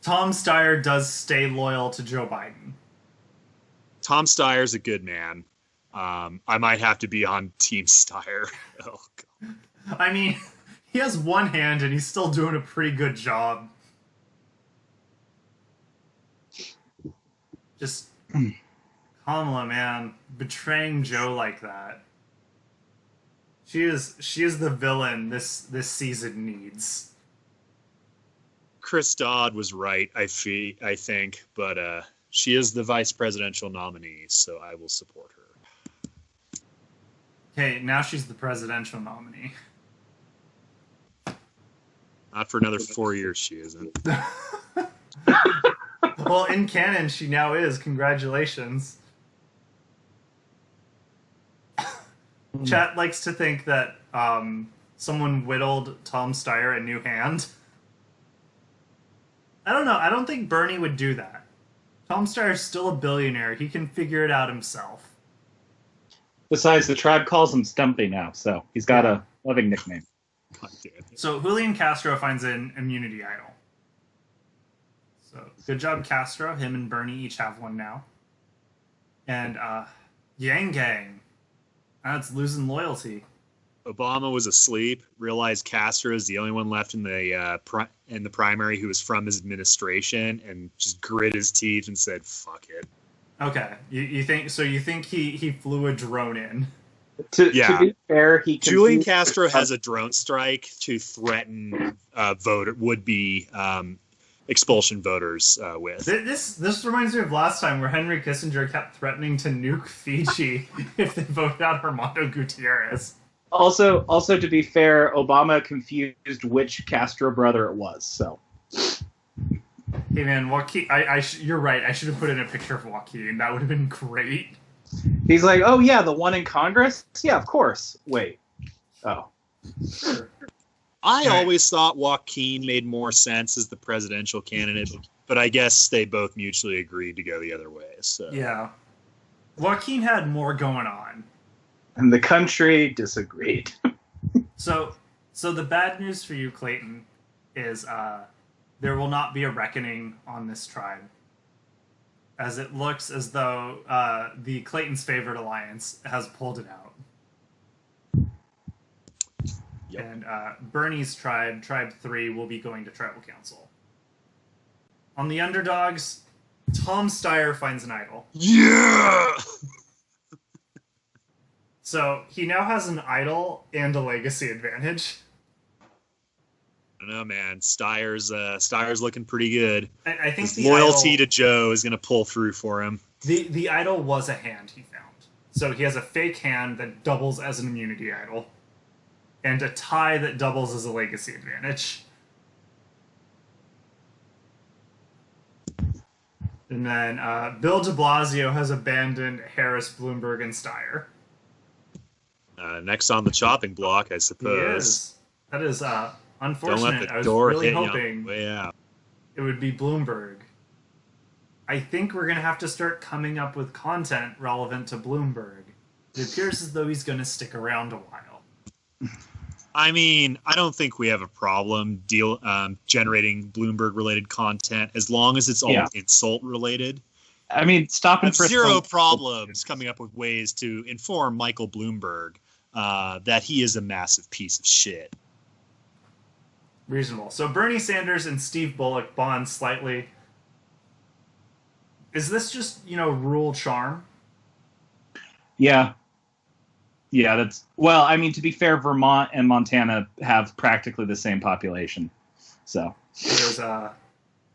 Tom Steyer does stay loyal to Joe Biden. Tom Steyer's a good man. I might have to be on Team Steyer. Oh, God. I mean, he has one hand and he's still doing a pretty good job. Just Kamala, man, betraying Joe like that. She is the villain this season needs. Chris Dodd was right, I think, but she is the vice presidential nominee, so I will support her. Okay, now she's the presidential nominee. Not for another 4 years, she isn't. Well, in canon, she now is. Congratulations. Chat likes to think that someone whittled Tom Steyer a new hand. I don't know. I don't think Bernie would do that. Tom Steyer's still a billionaire. He can figure it out himself. Besides, the tribe calls him Stumpy now, so he's got a loving nickname. God damn it. So Julian Castro finds an immunity idol. So good job, Castro. Him and Bernie each have one now. And Yang Gang. That's losing loyalty. Obama was asleep, realized Castro is the only one left in the primary who was from his administration, and just grit his teeth and said, fuck it. Okay. You think so? You think he flew a drone in? To be fair, Julian Castro has a drone strike to threaten would-be expulsion voters with. This reminds me of last time where Henry Kissinger kept threatening to nuke Fiji if they voted out Armando Gutierrez. Also, to be fair, Obama confused which Castro brother it was. So, hey man, Joaquin, you're right. I should have put in a picture of Joaquin. That would have been great. He's like, oh yeah, the one in Congress? Yeah, of course. Wait. Oh. Sure. I always thought Joaquin made more sense as the presidential candidate, but I guess they both mutually agreed to go the other way. So yeah. Joaquin had more going on. And the country disagreed. So the bad news for you, Clayton, is there will not be a reckoning on this tribe, as it looks as though the Clayton's favorite alliance has pulled it out. Yep. And Bernie's tribe, Tribe 3, will be going to tribal council. On the underdogs, Tom Steyer finds an idol. Yeah! So he now has an idol and a legacy advantage. I don't know, man. Steyer's looking pretty good. I think his the loyalty idol, to Joe is going to pull through for him. The idol was a hand he found. So he has a fake hand that doubles as an immunity idol, and a tie that doubles as a legacy advantage. And then Bill de Blasio has abandoned Harris, Bloomberg, and Steyer. Next on the chopping block, I suppose. He is. That is unfortunate. Don't let the I was door really hit you on hoping the way out. it would be Bloomberg. I think we're going to have to start coming up with content relevant to Bloomberg. It appears as though he's going to stick around a while. I mean, I don't think we have a problem generating Bloomberg-related content as long as it's all insult-related. I mean, stop and frisk. Zero problems coming up with ways to inform Michael Bloomberg that he is a massive piece of shit. Reasonable. So Bernie Sanders and Steve Bullock bond slightly. Is this just, rural charm? Yeah. Yeah, that's... Well, I mean, to be fair, Vermont and Montana have practically the same population. So...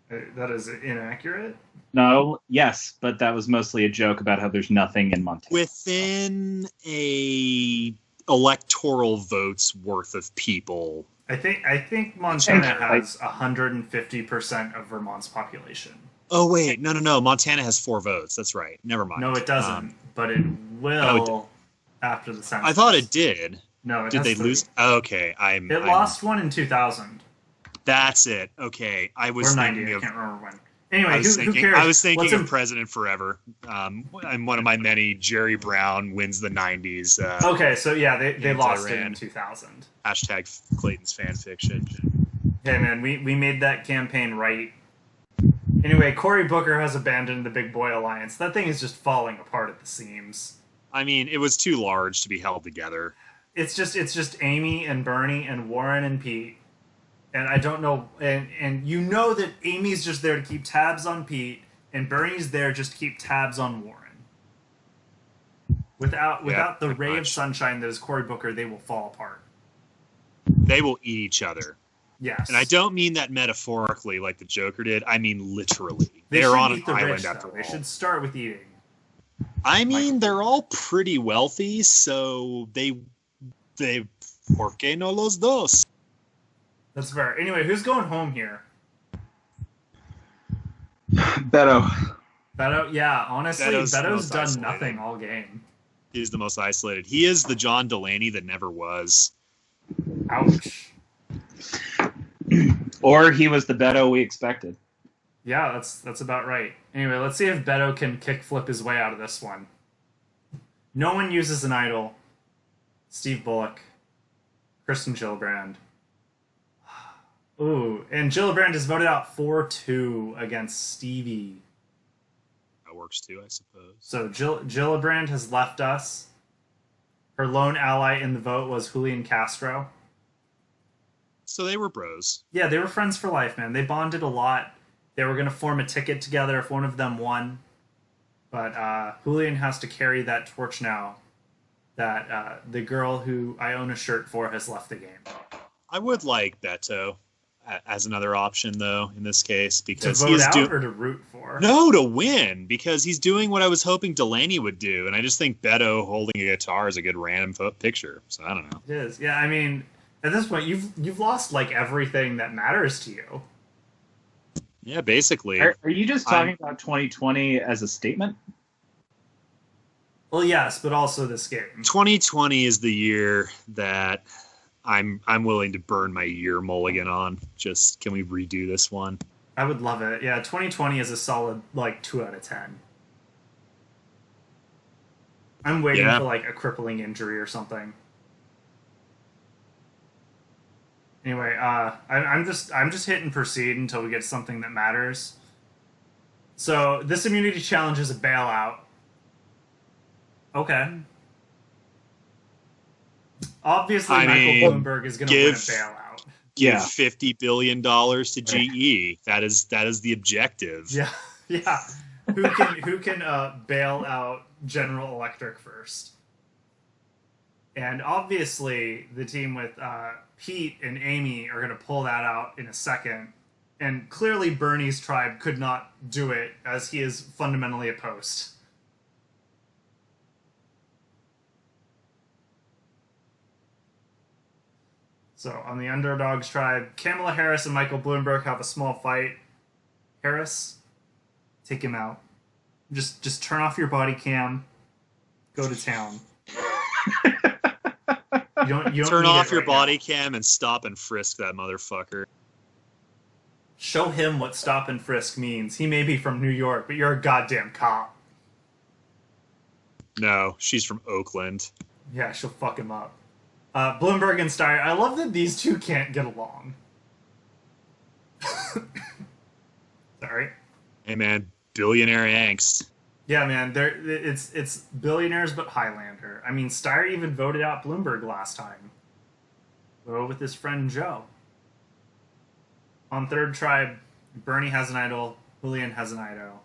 That is inaccurate? No, yes, but that was mostly a joke about how there's nothing in Montana. Within a electoral votes worth of people. I think Montana has 150% of Vermont's population. Oh wait, no. Montana has 4 votes. That's right. Never mind. No, it doesn't. But it will after the census. I thought it did. No, it did they 3. lose? Okay, It lost one in 2000. That's it. Okay, I was or 90. thinking I of. can't remember when. Anyway, who cares? I was thinking of President Forever. And one of my many, Jerry Brown wins the 90s. Okay, so yeah, they lost it in 2000. Hashtag Clayton's fan fiction. Hey man, we made that campaign right. Anyway, Cory Booker has abandoned the Big Boy Alliance. That thing is just falling apart at the seams. I mean, it was too large to be held together. It's just Amy and Bernie and Warren and Pete. And I don't know, and you know that Amy's just there to keep tabs on Pete, and Bernie's there just to keep tabs on Warren. Without the ray of sunshine that is Cory Booker, they will fall apart. They will eat each other. Yes. And I don't mean that metaphorically like the Joker did. I mean literally. They're on an island after all. They should start with eating. I mean, they're all pretty wealthy, so they ¿por qué no los dos? That's fair. Anyway, who's going home here? Beto. Yeah, honestly, Beto's done isolated. nothing all game. He's the most isolated. He is the John Delaney that never was. Ouch. Or he was the Beto we expected. Yeah, that's about right. Anyway, let's see if Beto can kickflip his way out of this one. No one uses an idol. Steve Bullock. Kristen Gillibrand. Ooh, and Gillibrand is voted out 4-2 against Stevie. That works too, I suppose. So Gillibrand has left us. Her lone ally in the vote was Julian Castro. So they were bros. Yeah, they were friends for life, man. They bonded a lot. They were going to form a ticket together if one of them won. But Julian has to carry that torch now that the girl who I own a shirt for has left the game. I would like Beto as another option, though, in this case, because to vote out or to root for? No, to win, because he's doing what I was hoping Delaney would do, and I just think Beto holding a guitar is a good random picture. So I don't know. It is. Yeah, I mean, at this point, you've lost like everything that matters to you. Yeah, basically. Are you just talking about 2020 as a statement? Well, yes, but also this game. 2020 is the year that I'm willing to burn my year mulligan on. Just, can we redo this one? I would love it. Yeah, 2020 is a solid, like, 2 out of 10. I'm waiting for, like, a crippling injury or something. Anyway, I'm just hitting proceed until we get something that matters. So, this immunity challenge is a bailout. Okay. Obviously, Michael Bloomberg is going to win a bailout. Give $50 billion to GE. That is the objective. Yeah. Who can bail out General Electric first? And obviously, the team with Pete and Amy are going to pull that out in a second. And clearly, Bernie's tribe could not do it, as he is fundamentally opposed. So, on the Underdogs tribe, Kamala Harris and Michael Bloomberg have a small fight. Harris, take him out. Just turn off your body cam. Go to town. You don't turn off your body cam and stop and frisk that motherfucker. Show him what stop and frisk means. He may be from New York, but you're a goddamn cop. No, she's from Oakland. Yeah, she'll fuck him up. Bloomberg and Steyer. I love that these two can't get along. Sorry. Hey man, billionaire angst. Yeah, man. It's billionaires but Highlander. I mean, Steyer even voted out Bloomberg last time. Go with his friend Joe. On third tribe, Bernie has an idol. Julian has an idol.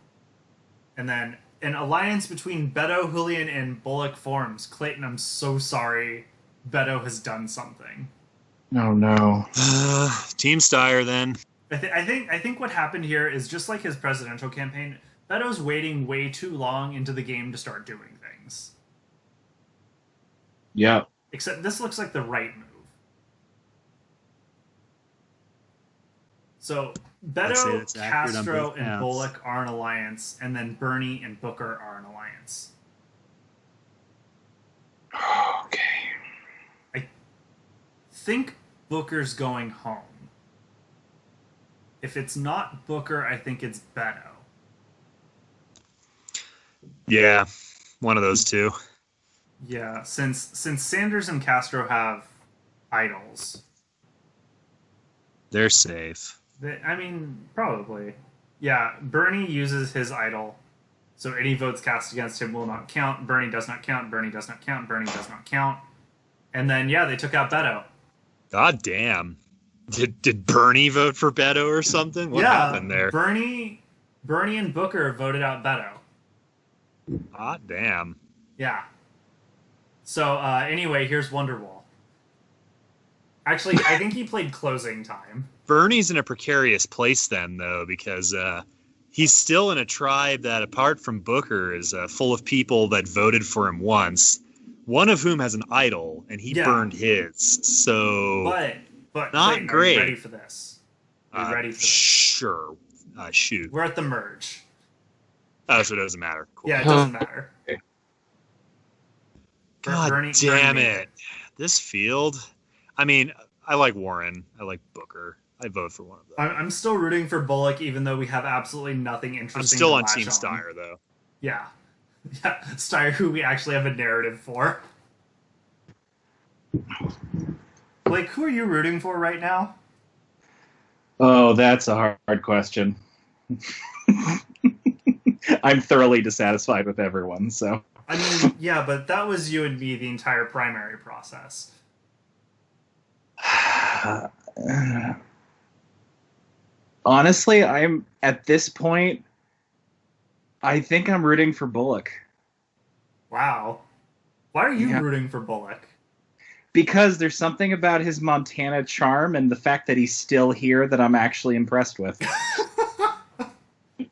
And then an alliance between Beto, Julian, and Bullock forms. Clayton, I'm so sorry. Beto has done something. Oh no. Team Steyer then. I think what happened here is just like his presidential campaign. Beto's waiting way too long into the game to start doing things. Yeah. Except this looks like the right move. So Beto, Castro, and Bullock are an alliance, and then Bernie and Booker are an alliance. Okay. I think Booker's going home. If it's not Booker, I think it's Beto. Yeah, one of those two. Yeah, since Sanders and Castro have idols. They're safe. I mean, probably. Yeah, Bernie uses his idol, so any votes cast against him will not count. Bernie does not count. Bernie does not count. Bernie does not count. And then, yeah, they took out Beto. God damn. Did Bernie vote for Beto or something? What happened there? Bernie and Booker voted out Beto. God damn. Yeah. So, anyway, here's Wonderwall. Actually, I think he played closing time. Bernie's in a precarious place then, though, because he's still in a tribe that, apart from Booker, is full of people that voted for him once, one of whom has an idol, and he burned his. So, but not Clayton, great. Are you ready for this? Are you ready for this? Sure. Shoot. We're at the merge. Oh, so it doesn't matter. Cool. Yeah, it doesn't matter. Okay. God damn it. This field. I mean, I like Warren. I like Booker. I vote for one of them. I'm still rooting for Bullock, even though we have absolutely nothing interesting. I'm still to on latch Team Steyer, though. Yeah, yeah, Steyer, who we actually have a narrative for. Blake, who are you rooting for right now? Oh, that's a hard question. I'm thoroughly dissatisfied with everyone, so. I mean, yeah, but that was you and me the entire primary process. Honestly, I'm at this point, I think I'm rooting for Bullock. Wow. Why are you rooting for Bullock? Because there's something about his Montana charm and the fact that he's still here that I'm actually impressed with.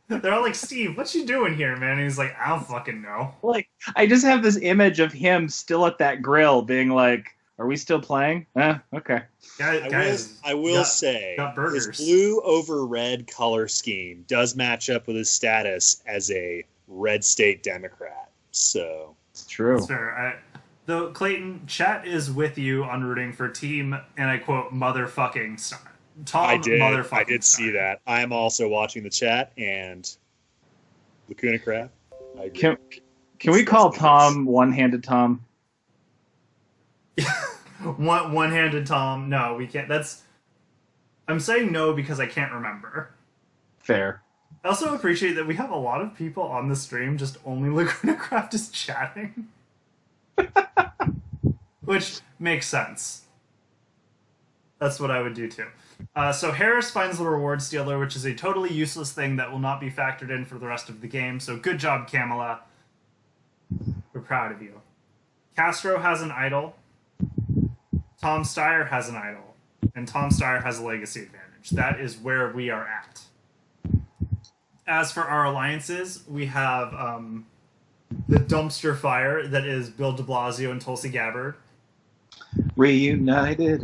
They're all like, Steve, what you doing here, man? And he's like, I don't fucking know. Like, I just have this image of him still at that grill being like, are we still playing? Okay. I will say, his blue over red color scheme does match up with his status as a red state Democrat. So it's true. That's fair. Though, Clayton, chat is with you on rooting for team, and I quote, motherfucking Steyer. Tom, I did see that. I am also watching the chat, and Lacuna Crab. Can we call Tom one-handed Tom? One-handed Tom? No, we can't. I'm saying no because I can't remember. Fair. I also appreciate that we have a lot of people on the stream, just only Lacuna Craft is chatting. Which makes sense. That's what I would do too. So Harris finds the reward stealer, which is a totally useless thing that will not be factored in for the rest of the game. So good job, Kamala. We're proud of you. Castro has an idol. Tom Steyer has an idol. And Tom Steyer has a legacy advantage. That is where we are at. As for our alliances, we have the dumpster fire that is Bill de Blasio and Tulsi Gabbard. Reunited.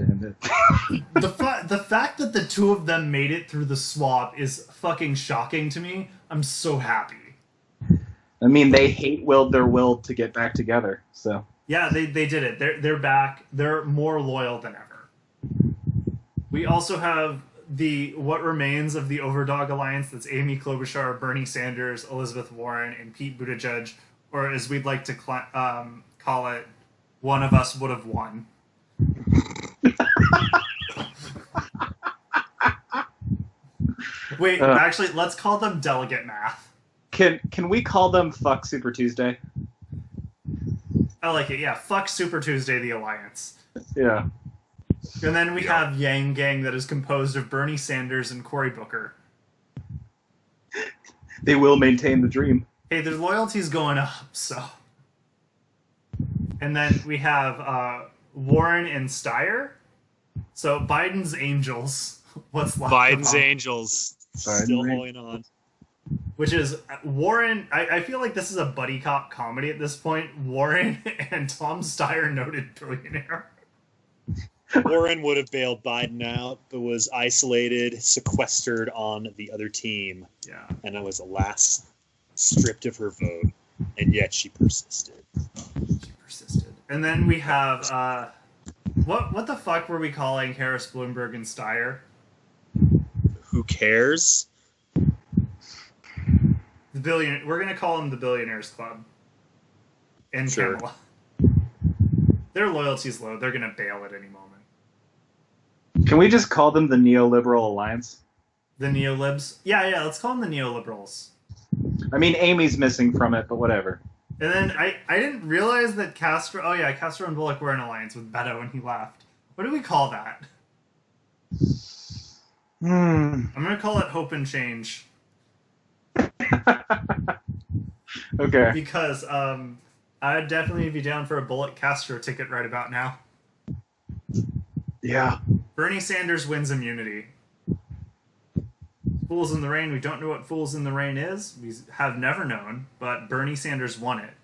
The fact that the two of them made it through the swap is fucking shocking to me. I'm so happy. I mean, they hate-willed their will to get back together, so. Yeah, they did it. They're back. They're more loyal than ever. We also have what remains of the Overdog Alliance. That's Amy Klobuchar, Bernie Sanders, Elizabeth Warren, and Pete Buttigieg, or as we'd like to call it, one of us would have won. Wait, actually, let's call them delegate math. Can we call them Fuck Super Tuesday? I like it, yeah. Fuck Super Tuesday, the Alliance. Yeah. And then we have Yang Gang that is composed of Bernie Sanders and Cory Booker. They will maintain the dream. Hey, their loyalty's going up, so... And then we have Warren and Steyer. So Biden's Angels. What's left? Biden's Angels. Still holding on. Which is Warren. I feel like this is a buddy cop comedy at this point. Warren and Tom Steyer, noted billionaire. Warren would have bailed Biden out, but was isolated, sequestered on the other team. Yeah. And that was the last stripped of her vote. And yet she persisted. And then we have what the fuck were we calling Harris, Bloomberg, and Steyer? Who cares? The billionaire. We're gonna call them the Billionaires Club. And sure. Kamala. Their loyalty's low. They're gonna bail at any moment. Can we just call them the Neoliberal Alliance? The Neolibs? Yeah. Let's call them the Neoliberals. I mean, Amy's missing from it, but whatever. And then I didn't realize that Castro... Oh, yeah, Castro and Bullock were in alliance with Beto when he left. What do we call that? I'm going to call it Hope and Change. Okay. Because I'd definitely be down for a Bullock Castro ticket right about now. Yeah. Bernie Sanders wins immunity. Fools in the Rain, we don't know what Fools in the Rain is. We have never known, but Bernie Sanders won it.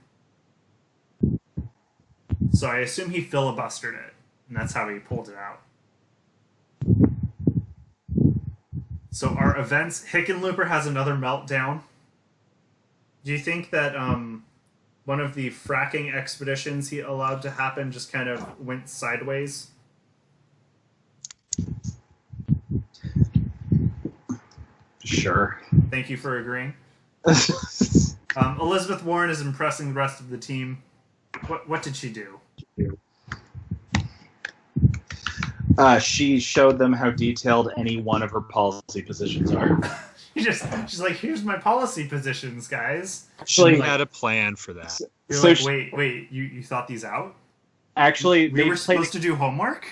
So I assume he filibustered it, and that's how he pulled it out. So our events, Hickenlooper has another meltdown. Do you think that one of the fracking expeditions he allowed to happen just kind of went sideways? Sure. Thank you for agreeing. Elizabeth Warren is impressing the rest of the team. What did she do? She showed them how detailed any one of her policy positions are. She's like, here's my policy positions, guys. She had a plan for that. You're like, wait, you thought these out? Actually, we were supposed to do homework?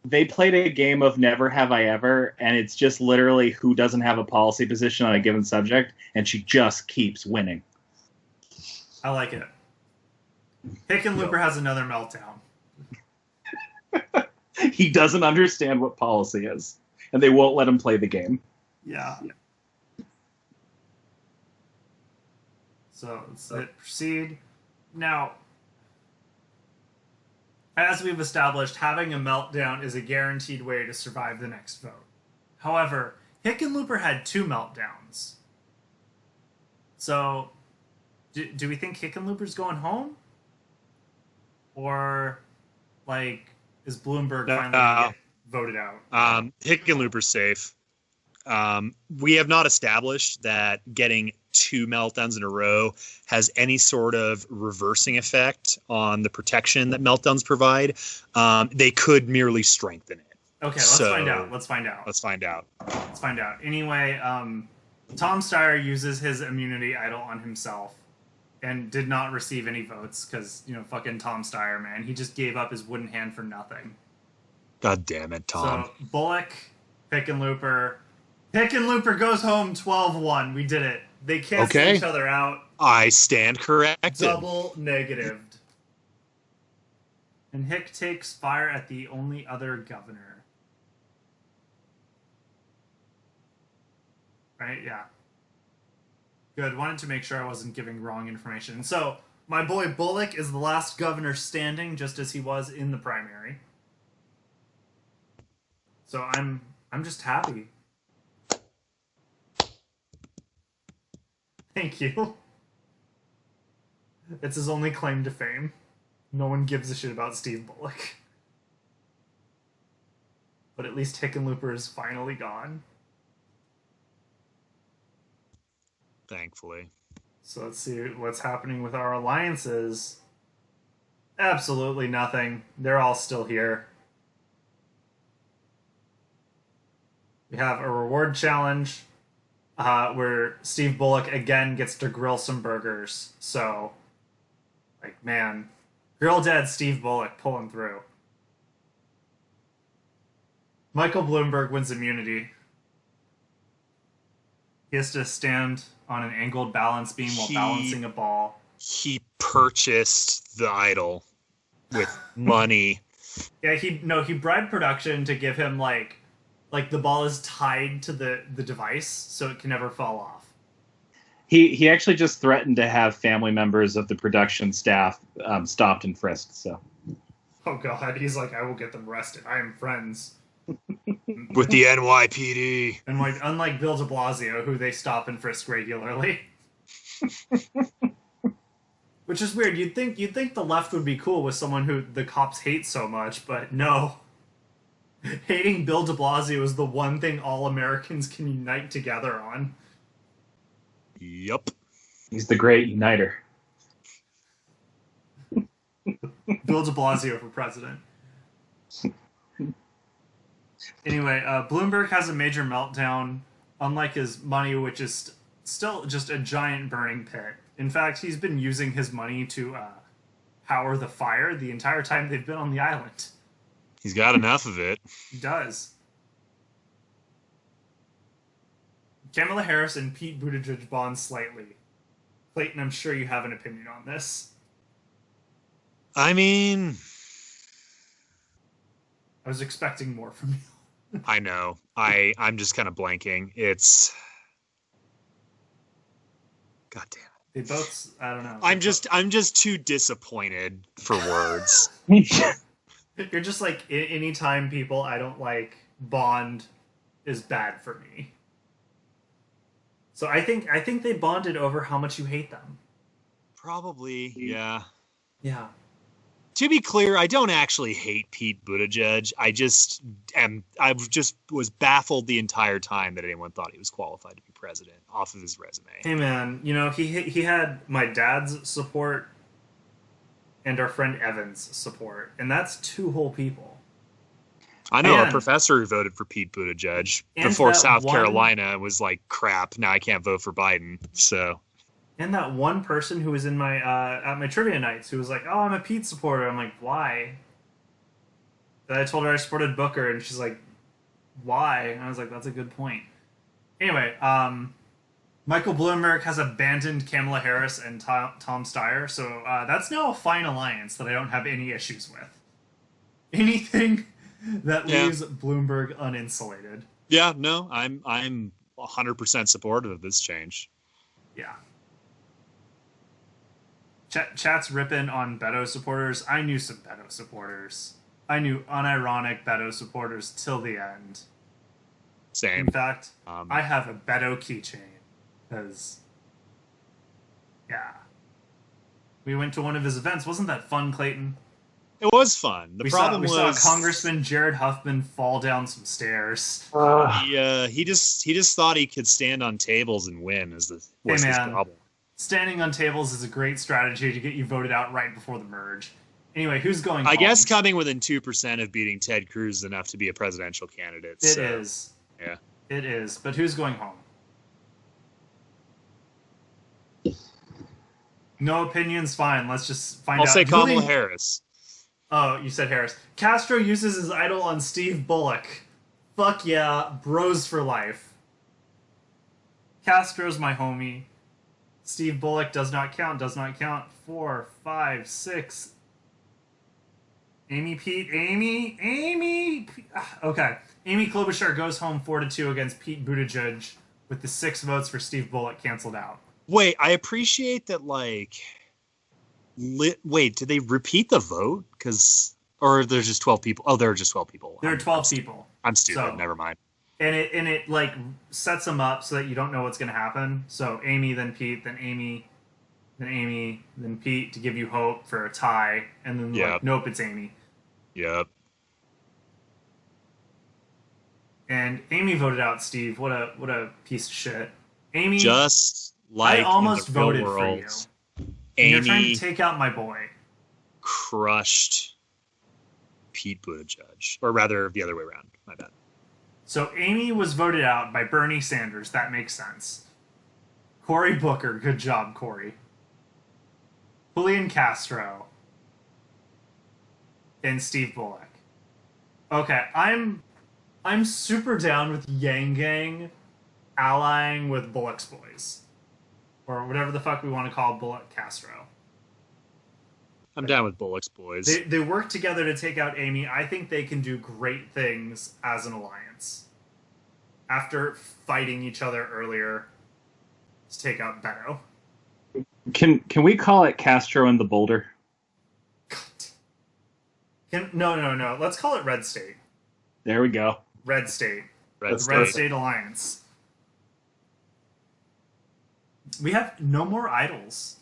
They played a game of Never Have I Ever, and it's just literally who doesn't have a policy position on a given subject, and she just keeps winning. I like it. Hickenlooper has another meltdown. He doesn't understand what policy is, and they won't let him play the game. Yeah. So let's hit proceed. Now, as we've established, having a meltdown is a guaranteed way to survive the next vote. However, Hickenlooper had 2 meltdowns. So, do we think Hickenlooper's going home? Or, like, is Bloomberg finally going to get voted out? Hickenlooper's safe. We have not established that getting 2 meltdowns in a row has any sort of reversing effect on the protection that meltdowns provide. They could merely strengthen it. Okay, let's find out. Anyway, Tom Steyer uses his immunity idol on himself and did not receive any votes because, fucking Tom Steyer, man. He just gave up his wooden hand for nothing. God damn it, Tom. So, Bullock, Hickenlooper goes home 12-1. We did it. They canceled each other out. I stand corrected. Double negatived. And Hick takes fire at the only other governor. Right? Yeah. Good. Wanted to make sure I wasn't giving wrong information. So, my boy Bullock is the last governor standing, just as he was in the primary. So I'm just happy. Thank you. It's his only claim to fame. No one gives a shit about Steve Bullock. But at least Hickenlooper is finally gone. Thankfully. So let's see what's happening with our alliances. Absolutely nothing. They're all still here. We have a reward challenge where Steve Bullock again gets to grill some burgers. So, man, Grill Dad Steve Bullock pulling through. Michael Bloomberg wins immunity. He has to stand on an angled balance beam while balancing a ball. He purchased the idol with money. Yeah, he bribed production to give him like the ball is tied to the device so it can never fall off. He actually just threatened to have family members of the production staff stopped and frisked. So. Oh God, he's like, I will get them arrested. I am friends with the NYPD. And unlike Bill de Blasio, who they stop and frisk regularly. Which is weird. You'd think the left would be cool with someone who the cops hate so much, but no. Hating Bill de Blasio is the one thing all Americans can unite together on. Yup. He's the great uniter. Bill de Blasio for president. Anyway, Bloomberg has a major meltdown, unlike his money, which is still just a giant burning pit. In fact, he's been using his money to power the fire the entire time they've been on the island. He's got enough of it. He does. Kamala Harris and Pete Buttigieg bond slightly. Clayton, I'm sure you have an opinion on this. I mean, I was expecting more from you. I know. I'm just kind of blanking. It's... God damn it. They both, I don't know. I'm just too disappointed for words. You're just like, anytime people I don't like bond is bad for me. So I think they bonded over how much you hate them. Probably, yeah. Yeah. To be clear, I don't actually hate Pete Buttigieg. I just was baffled the entire time that anyone thought he was qualified to be president off of his resume. Hey man, he had my dad's support and our friend Evan's support, and that's 2 whole people. I know a professor who voted for Pete Buttigieg before South Carolina was like, crap, now I can't vote for Biden. So, and that one person who was in my at my trivia nights who was like, "Oh, I'm a Pete supporter." I'm like, "Why?" And I told her I supported Booker, and she's like, "Why?" And I was like, "That's a good point." Anyway, Michael Bloomberg has abandoned Kamala Harris and Tom Steyer, so that's now a fine alliance that I don't have any issues with. Anything that leaves Bloomberg uninsulated. Yeah, no, I'm 100% supportive of this change. Yeah. Chat's ripping on Beto supporters. I knew some Beto supporters. I knew unironic Beto supporters till the end. Same. In fact, I have a Beto keychain. Because, yeah. We went to one of his events. Wasn't that fun, Clayton? It was fun. We saw Congressman Jared Huffman fall down some stairs. He just thought he could stand on tables and win was his problem. Standing on tables is a great strategy to get you voted out right before the merge. Anyway, who's going home? I guess coming within 2% of beating Ted Cruz is enough to be a presidential candidate. It is. Yeah. It is. But who's going home? No opinions, fine. Let's just find out. I'll say Kamala Harris. Oh, you said Harris. Castro uses his idol on Steve Bullock. Fuck yeah, bros for life. Castro's my homie. Steve Bullock does not count. 4, 5, 6. Amy. Okay. Amy Klobuchar goes home 4-2 against Pete Buttigieg with the 6 votes for Steve Bullock canceled out. Wait, I appreciate that, like... Wait, did they repeat the vote? Or there's just 12 people? Oh, there are just 12 people. There are 12 people. I'm stupid. Never mind. And it like sets them up so that you don't know what's going to happen. So Amy, then Pete, then Amy, then Pete to give you hope for a tie. And then like, nope, it's Amy. Yep. And Amy voted out Steve. What a piece of shit. Amy, just like I almost in the real voted world, for you. Amy You're trying to take out my boy. Crushed Pete Buttigieg, or rather the other way around. My bad. So Amy was voted out by Bernie Sanders. That makes sense. Cory Booker, good job, Cory. Julian Castro and Steve Bullock. Okay, I'm super down with Yang Gang allying with Bullock's boys. Or whatever the fuck we want to call Bullock Castro. I'm down with Bullock's boys. They work together to take out Amy. I think they can do great things as an alliance. After fighting each other earlier to take out Beto. Can we call it Castro and the Boulder? No. Let's call it Red State. There we go. Red State. Red State Alliance. We have no more idols.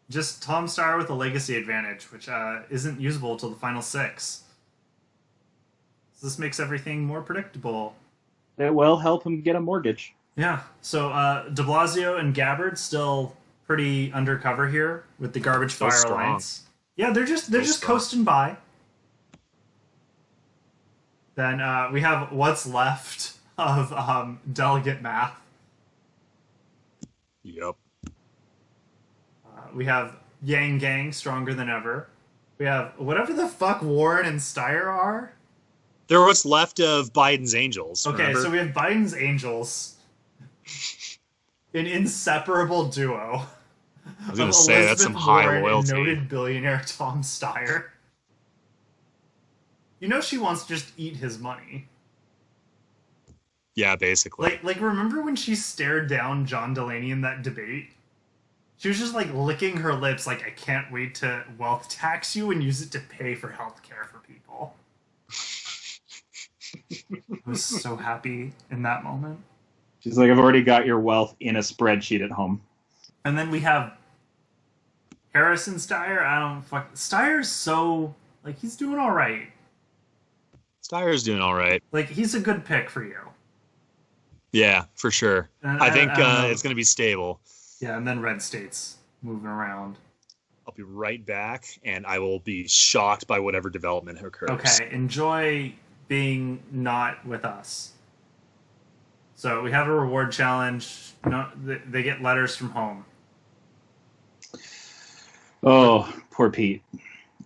Just Tom Steyer with a legacy advantage, which isn't usable until the final 6. So this makes everything more predictable. It will help him get a mortgage. Yeah. So de Blasio and Gabbard still pretty undercover here with the Garbage Fire Alliance. Yeah, they're just coasting by. Then we have what's left of delegate math. Yep. We have Yang Gang stronger than ever. We have whatever the fuck Warren and Steyer are. They're what's left of Biden's Angels. Okay, remember? so we have Biden's Angels. An inseparable duo. I was going to say, that's some high Warren loyalty. And noted billionaire Tom Steyer. You know she wants to just eat his money. Yeah, basically. Like remember when she stared down John Delaney in that debate? She was just like licking her lips like, I can't wait to wealth tax you and use it to pay for healthcare for people. I was so happy in that moment. She's like, I've already got your wealth in a spreadsheet at home. And then we have Harrison Steyer. Steyer's so Like, he's doing all right. Steyer's doing all right. Like, he's a good pick for you. Yeah, for sure. And I think I don't know. it's going to be stable. Yeah, and then red states moving around. I'll be right back, and I will be shocked by whatever development occurs. Okay, enjoy being not with us. So we have a reward challenge. No, they get letters from home. Oh, poor Pete.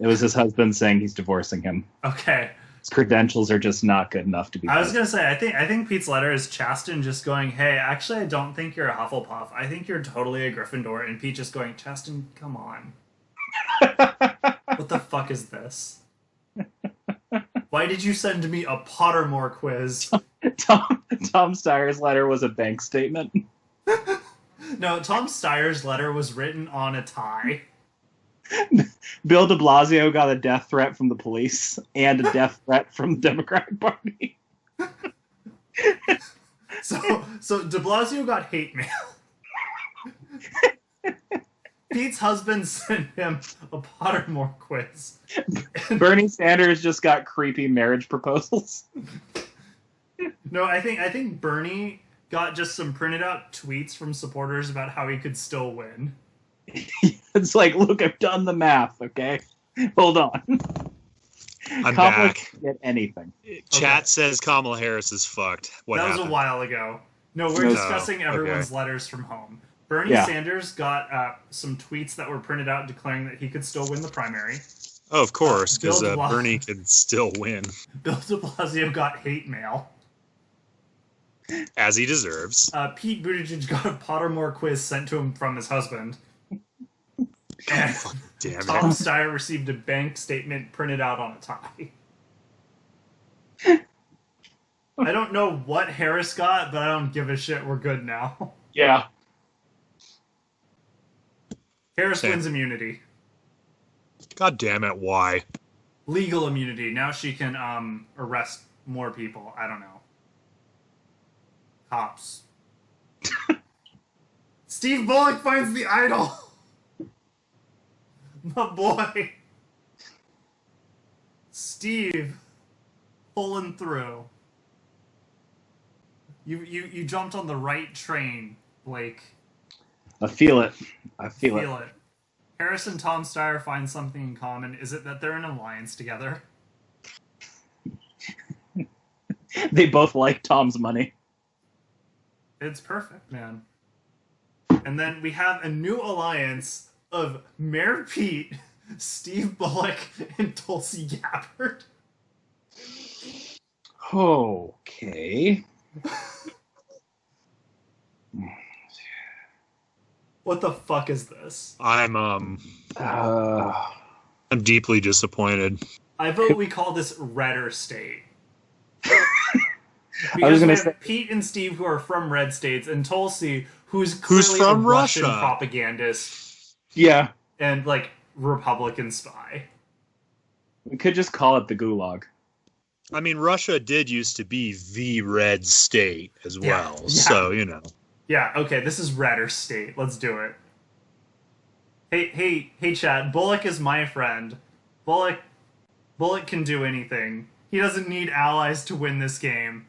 It was his husband saying he's divorcing him. Okay. His credentials are just not good enough to be. I was gonna say, I think Pete's letter is Chasten just going, "Hey, actually, I don't think you're a Hufflepuff. I think you're totally a Gryffindor." And Pete just going, "Chasten, come on. What the fuck is this? Why did you send me a Pottermore quiz?" Tom Steyer's letter was a bank statement. No, Tom Steyer's letter was written on a tie. Bill de Blasio got a death threat from the police and a death threat from the Democratic Party. So de Blasio got hate mail. Pete's husband sent him a Pottermore quiz. Bernie Sanders just got creepy marriage proposals. No, I think Bernie got just some printed out tweets from supporters about how he could still win. It's like, look, I've done the math, okay? Hold on. I'm Kamala back. can't get anything. Chat says Kamala Harris is fucked. What That happened? was a while ago. No, we're No. discussing everyone's Okay. letters from home. Bernie Yeah. Sanders got some tweets that were printed out declaring that he could still win the primary. Oh, of course, because Bill de Blasio- Bernie can still win, Bill de Blasio got hate mail. as he deserves. Pete Buttigieg got a Pottermore quiz sent to him from his husband. And Damn Tom it. Steyer received a bank statement printed out on a tie. I don't know what Harris got, but I don't give a shit. We're good now. Yeah. Harris Same. wins immunity. God damn it, why? Legal immunity. Now she can arrest more people. I don't know. Cops. Steve Bullock finds the idol. My boy. Steve. Pulling through. You jumped on the right train, Blake. I feel it. I feel it. Feel it. Harris and Tom Steyer find something in common. Is it that they're in an alliance together? They both like Tom's money. It's perfect, man. And then we have a new alliance of Mayor Pete, Steve Bullock, and Tulsi Gabbard. Okay. What the fuck is this? I'm Uh, deeply disappointed. I vote we call this Redder State. I Because was we gonna have say, Pete and Steve who are from red states, and Tulsi who's clearly from a Russian Russia. propagandist yeah, and like Republican spy. we could just call it the Gulag. I mean, Russia did used to be the red state as Yeah, well, yeah. so, you know. Yeah, okay, this is Redder State. Let's do it. Hey, Chad. Bullock is my friend. Bullock can do anything. He doesn't need allies to win this game.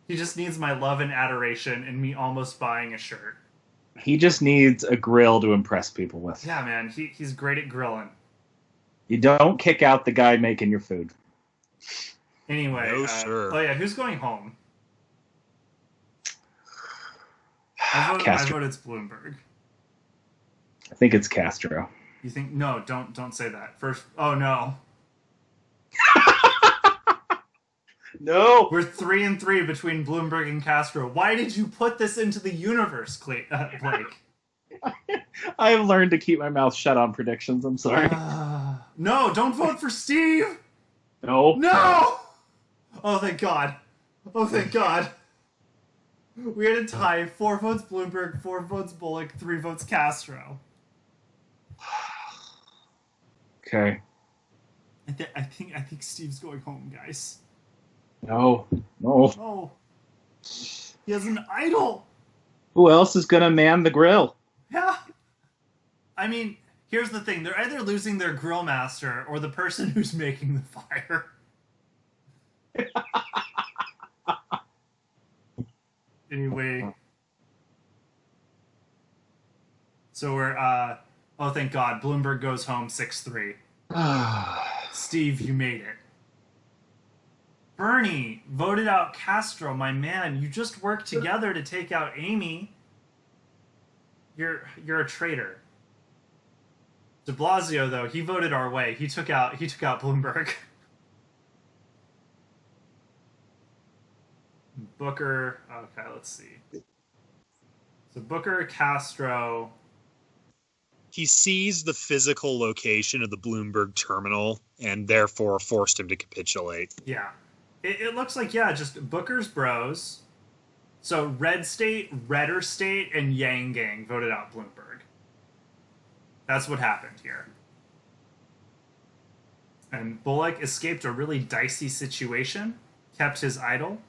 He just needs my love and adoration and me almost buying a shirt. He just needs a grill to impress people with. Yeah, man, he's great at grilling. You don't kick out the guy making your food. Anyway, No, sir. Oh yeah, who's going home? I Castro. vote it's Bloomberg. I think it's Castro. You think? No, don't say that. First, oh no. No. We're 3-3 between Bloomberg and Castro. Why did you put this into the universe, Blake? I have learned to keep my mouth shut on predictions. I'm sorry. No, don't vote for Steve! No. No! Oh, thank God. Oh, thank God. We had a tie. 4 votes Bloomberg, 4 votes Bullock, 3 votes Castro. Okay. I think Steve's going home, guys. No. No. Oh. He has an idol! Who else is gonna man the grill? Yeah. I mean, here's the thing: they're either losing their grill master or the person who's making the fire. Anyway, so we're oh, thank God, Bloomberg goes home 6-3. Steve, you made it. Bernie voted out Castro, my man. You just worked together to take out Amy. You're a traitor. De Blasio, though, he voted our way. He took out Bloomberg. Booker. Okay, let's see. So Booker, Castro. He seized the physical location of the Bloomberg terminal and therefore forced him to capitulate. Yeah. It looks like, yeah, just Booker's bros. So Red State, Redder State, and Yang Gang voted out Bloomberg. That's what happened here. And Bullock escaped a really dicey situation, kept his idol.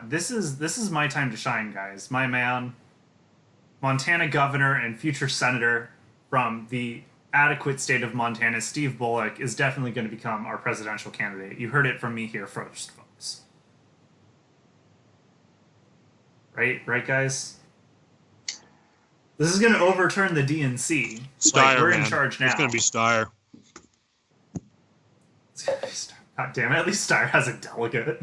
This is my time to shine, guys. My man, Montana governor and future senator from the adequate state of Montana, Steve Bullock, is definitely going to become our presidential candidate. You heard it from me here first, folks. Right, guys? This is going to overturn the DNC. Steyer, we're man. in charge now. It's going to be Steyer. God damn it, at least Steyer has a delegate.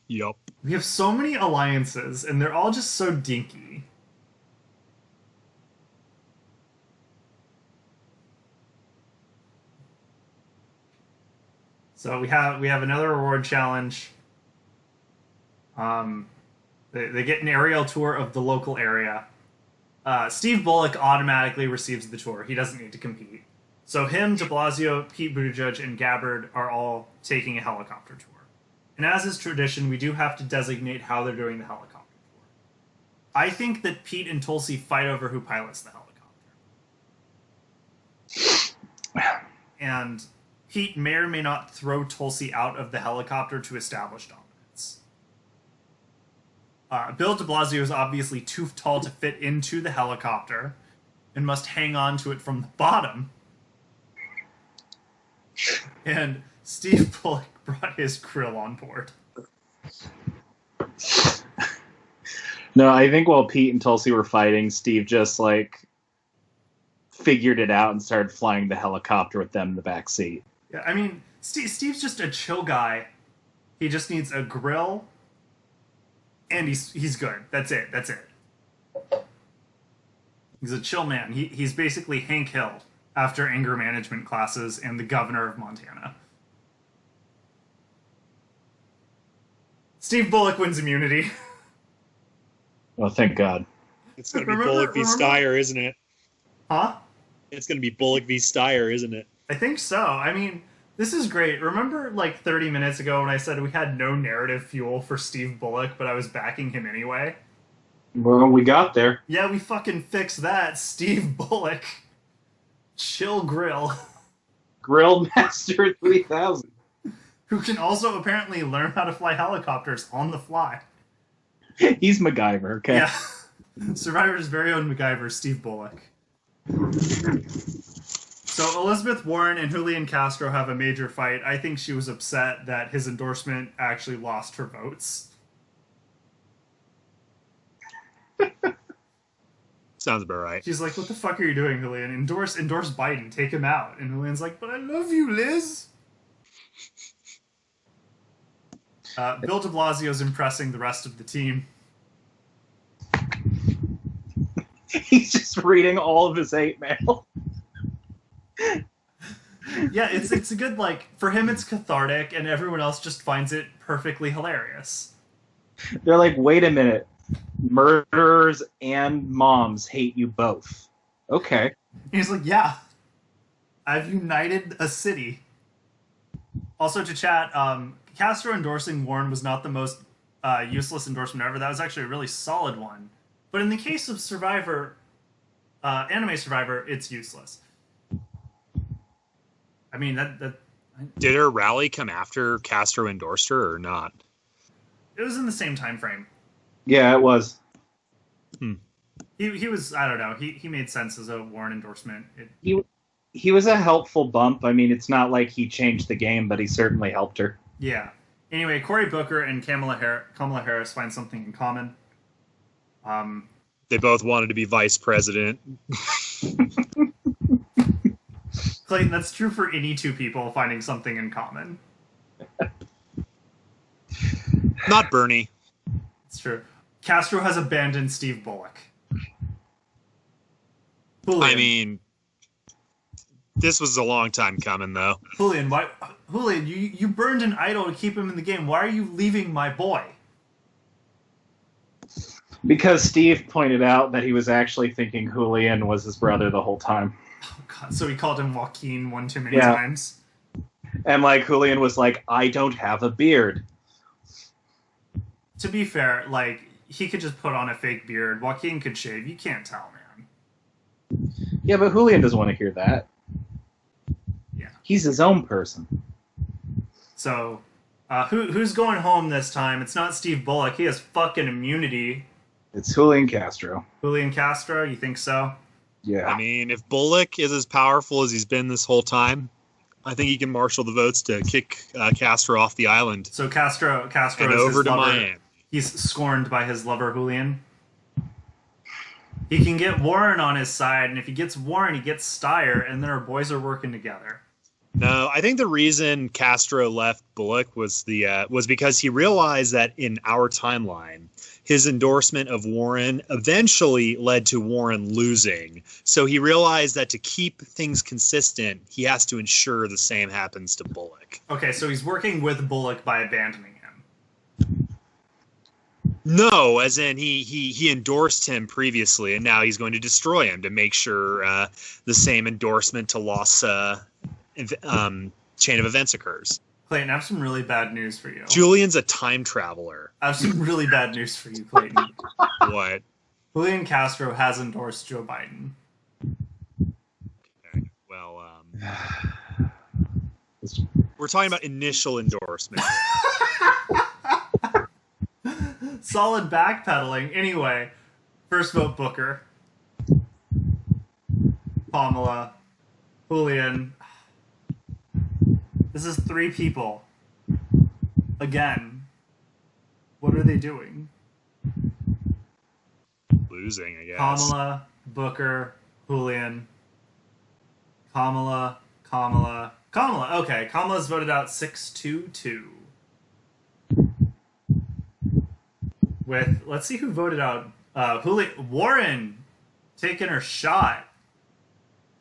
Yup. We have so many alliances, and they're all just so dinky. So we have another reward challenge. They get an aerial tour of the local area. Steve Bullock automatically receives the tour. He doesn't need to compete. So him, de Blasio, Pete Buttigieg, and Gabbard are all taking a helicopter tour. And as is tradition, we do have to designate how they're doing the helicopter tour. I think that Pete and Tulsi fight over who pilots the helicopter. And Pete may or may not throw Tulsi out of the helicopter to establish dominance. Bill de Blasio is obviously too tall to fit into the helicopter and must hang on to it from the bottom. And Steve Bullock brought his grill on board. No, I think while Pete and Tulsi were fighting, Steve just figured it out and started flying the helicopter with them in the back seat. Yeah, I mean, Steve's just a chill guy. He just needs a grill, and he's good. That's it. He's a chill man. He's basically Hank Hill after anger management classes and the governor of Montana. Steve Bullock wins immunity. Oh, thank God. It's going to be Bullock v. Steyer, isn't it? Huh? It's going to be Bullock v. Steyer, isn't it? I think so. I mean, this is great. Remember 30 minutes ago when I said we had no narrative fuel for Steve Bullock, but I was backing him anyway? Well, we got there. Yeah, we fucking fixed that. Steve Bullock. Chill grill. Grill Master 3000. Who can also apparently learn how to fly helicopters on the fly. He's MacGyver, okay? Yeah. Survivor's very own MacGyver, Steve Bullock. So Elizabeth Warren and Julian Castro have a major fight. I think she was upset that his endorsement actually lost her votes. Sounds about right. She's like, what the fuck are you doing, Julian? Endorse Biden. Take him out. And Julian's like, but I love you, Liz. Bill de Blasio's impressing the rest of the team. He's just reading all of his hate mail. Yeah, it's a good, for him it's cathartic, and everyone else just finds it perfectly hilarious. They're like, wait a minute. Murderers and moms hate you both. Okay. He's like, yeah. I've united a city. Also to chat, Castro endorsing Warren was not the most useless endorsement ever. That was actually a really solid one. But in the case of Survivor, Anime Survivor, it's useless. I mean, Did her rally come after Castro endorsed her or not? It was in the same time frame. Yeah, it was. He was, I don't know, he made sense as a Warren endorsement. He was a helpful bump. I mean, it's not like he changed the game, but he certainly helped her. Yeah. Anyway, Cory Booker and Kamala Harris find something in common. They both wanted to be vice president. Clayton, that's true for any two people finding something in common. Not Bernie. It's true. Castro has abandoned Steve Bullock. Julian. I mean, this was a long time coming, though. Julian, you burned an idol to keep him in the game. Why are you leaving my boy? Because Steve pointed out that he was actually thinking Julian was his brother the whole time. Oh, God. So he called him Joaquin one too many times. And like Julian was like, I don't have a beard. To be fair, like, he could just put on a fake beard. Joaquin could shave. You can't tell, man. Yeah, but Julian doesn't want to hear that. Yeah. He's his own person. So, who's going home this time? It's not Steve Bullock. He has fucking immunity. It's Julian Castro. Julian Castro, you think so? Yeah. I mean, if Bullock is as powerful as he's been this whole time, I think he can marshal the votes to kick Castro off the island. So Castro and is over his to lover. Miami. He's scorned by his lover Julian. He can get Warren on his side, and if he gets Warren, he gets Steyer, and then our boys are working together. No, I think the reason Castro left Bullock was because he realized that in our timeline, his endorsement of Warren eventually led to Warren losing. So he realized that to keep things consistent, he has to ensure the same happens to Bullock. Okay, so he's working with Bullock by abandoning him. No, as in he endorsed him previously, and now he's going to destroy him to make sure the same endorsement to loss chain of events occurs. Clayton, I have some really bad news for you. Julian's a time traveler. I have some really bad news for you, Clayton. What? Julian Castro has endorsed Joe Biden. Okay. Well, we're talking about initial endorsement. Solid backpedaling. Anyway, first vote Booker. Kamala. Julian. This is 3 people. Again. What are they doing? Losing, I guess. Kamala, Booker, Julian. Kamala. Okay, Kamala's voted out 6-2-2. With, let's see who voted out. Warren taking her shot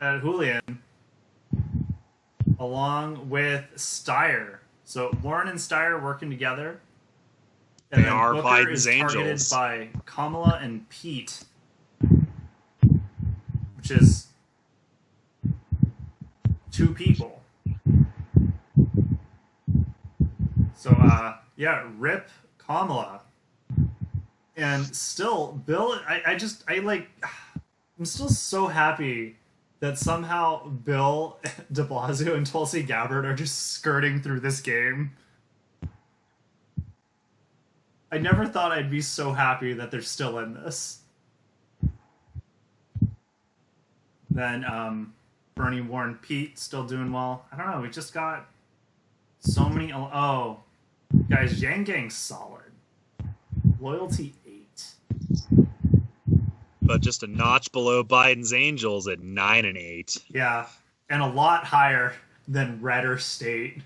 at Julian. Along with Steyer. So Warren and Steyer working together. And they are Booker Biden's is targeted angels. by Kamala and Pete. Which is 2 people. So, yeah, rip Kamala. And still, Bill, I'm still so happy that somehow Bill de Blasio and Tulsi Gabbard are just skirting through this game. I never thought I'd be so happy that they're still in this. Then, Bernie, Warren, Pete still doing well. I don't know, we just got so many... Oh, guys, Yang Gang's solid. Loyalty 8. But just a notch below Biden's Angels at 9 and 8. Yeah, and a lot higher than Red or State,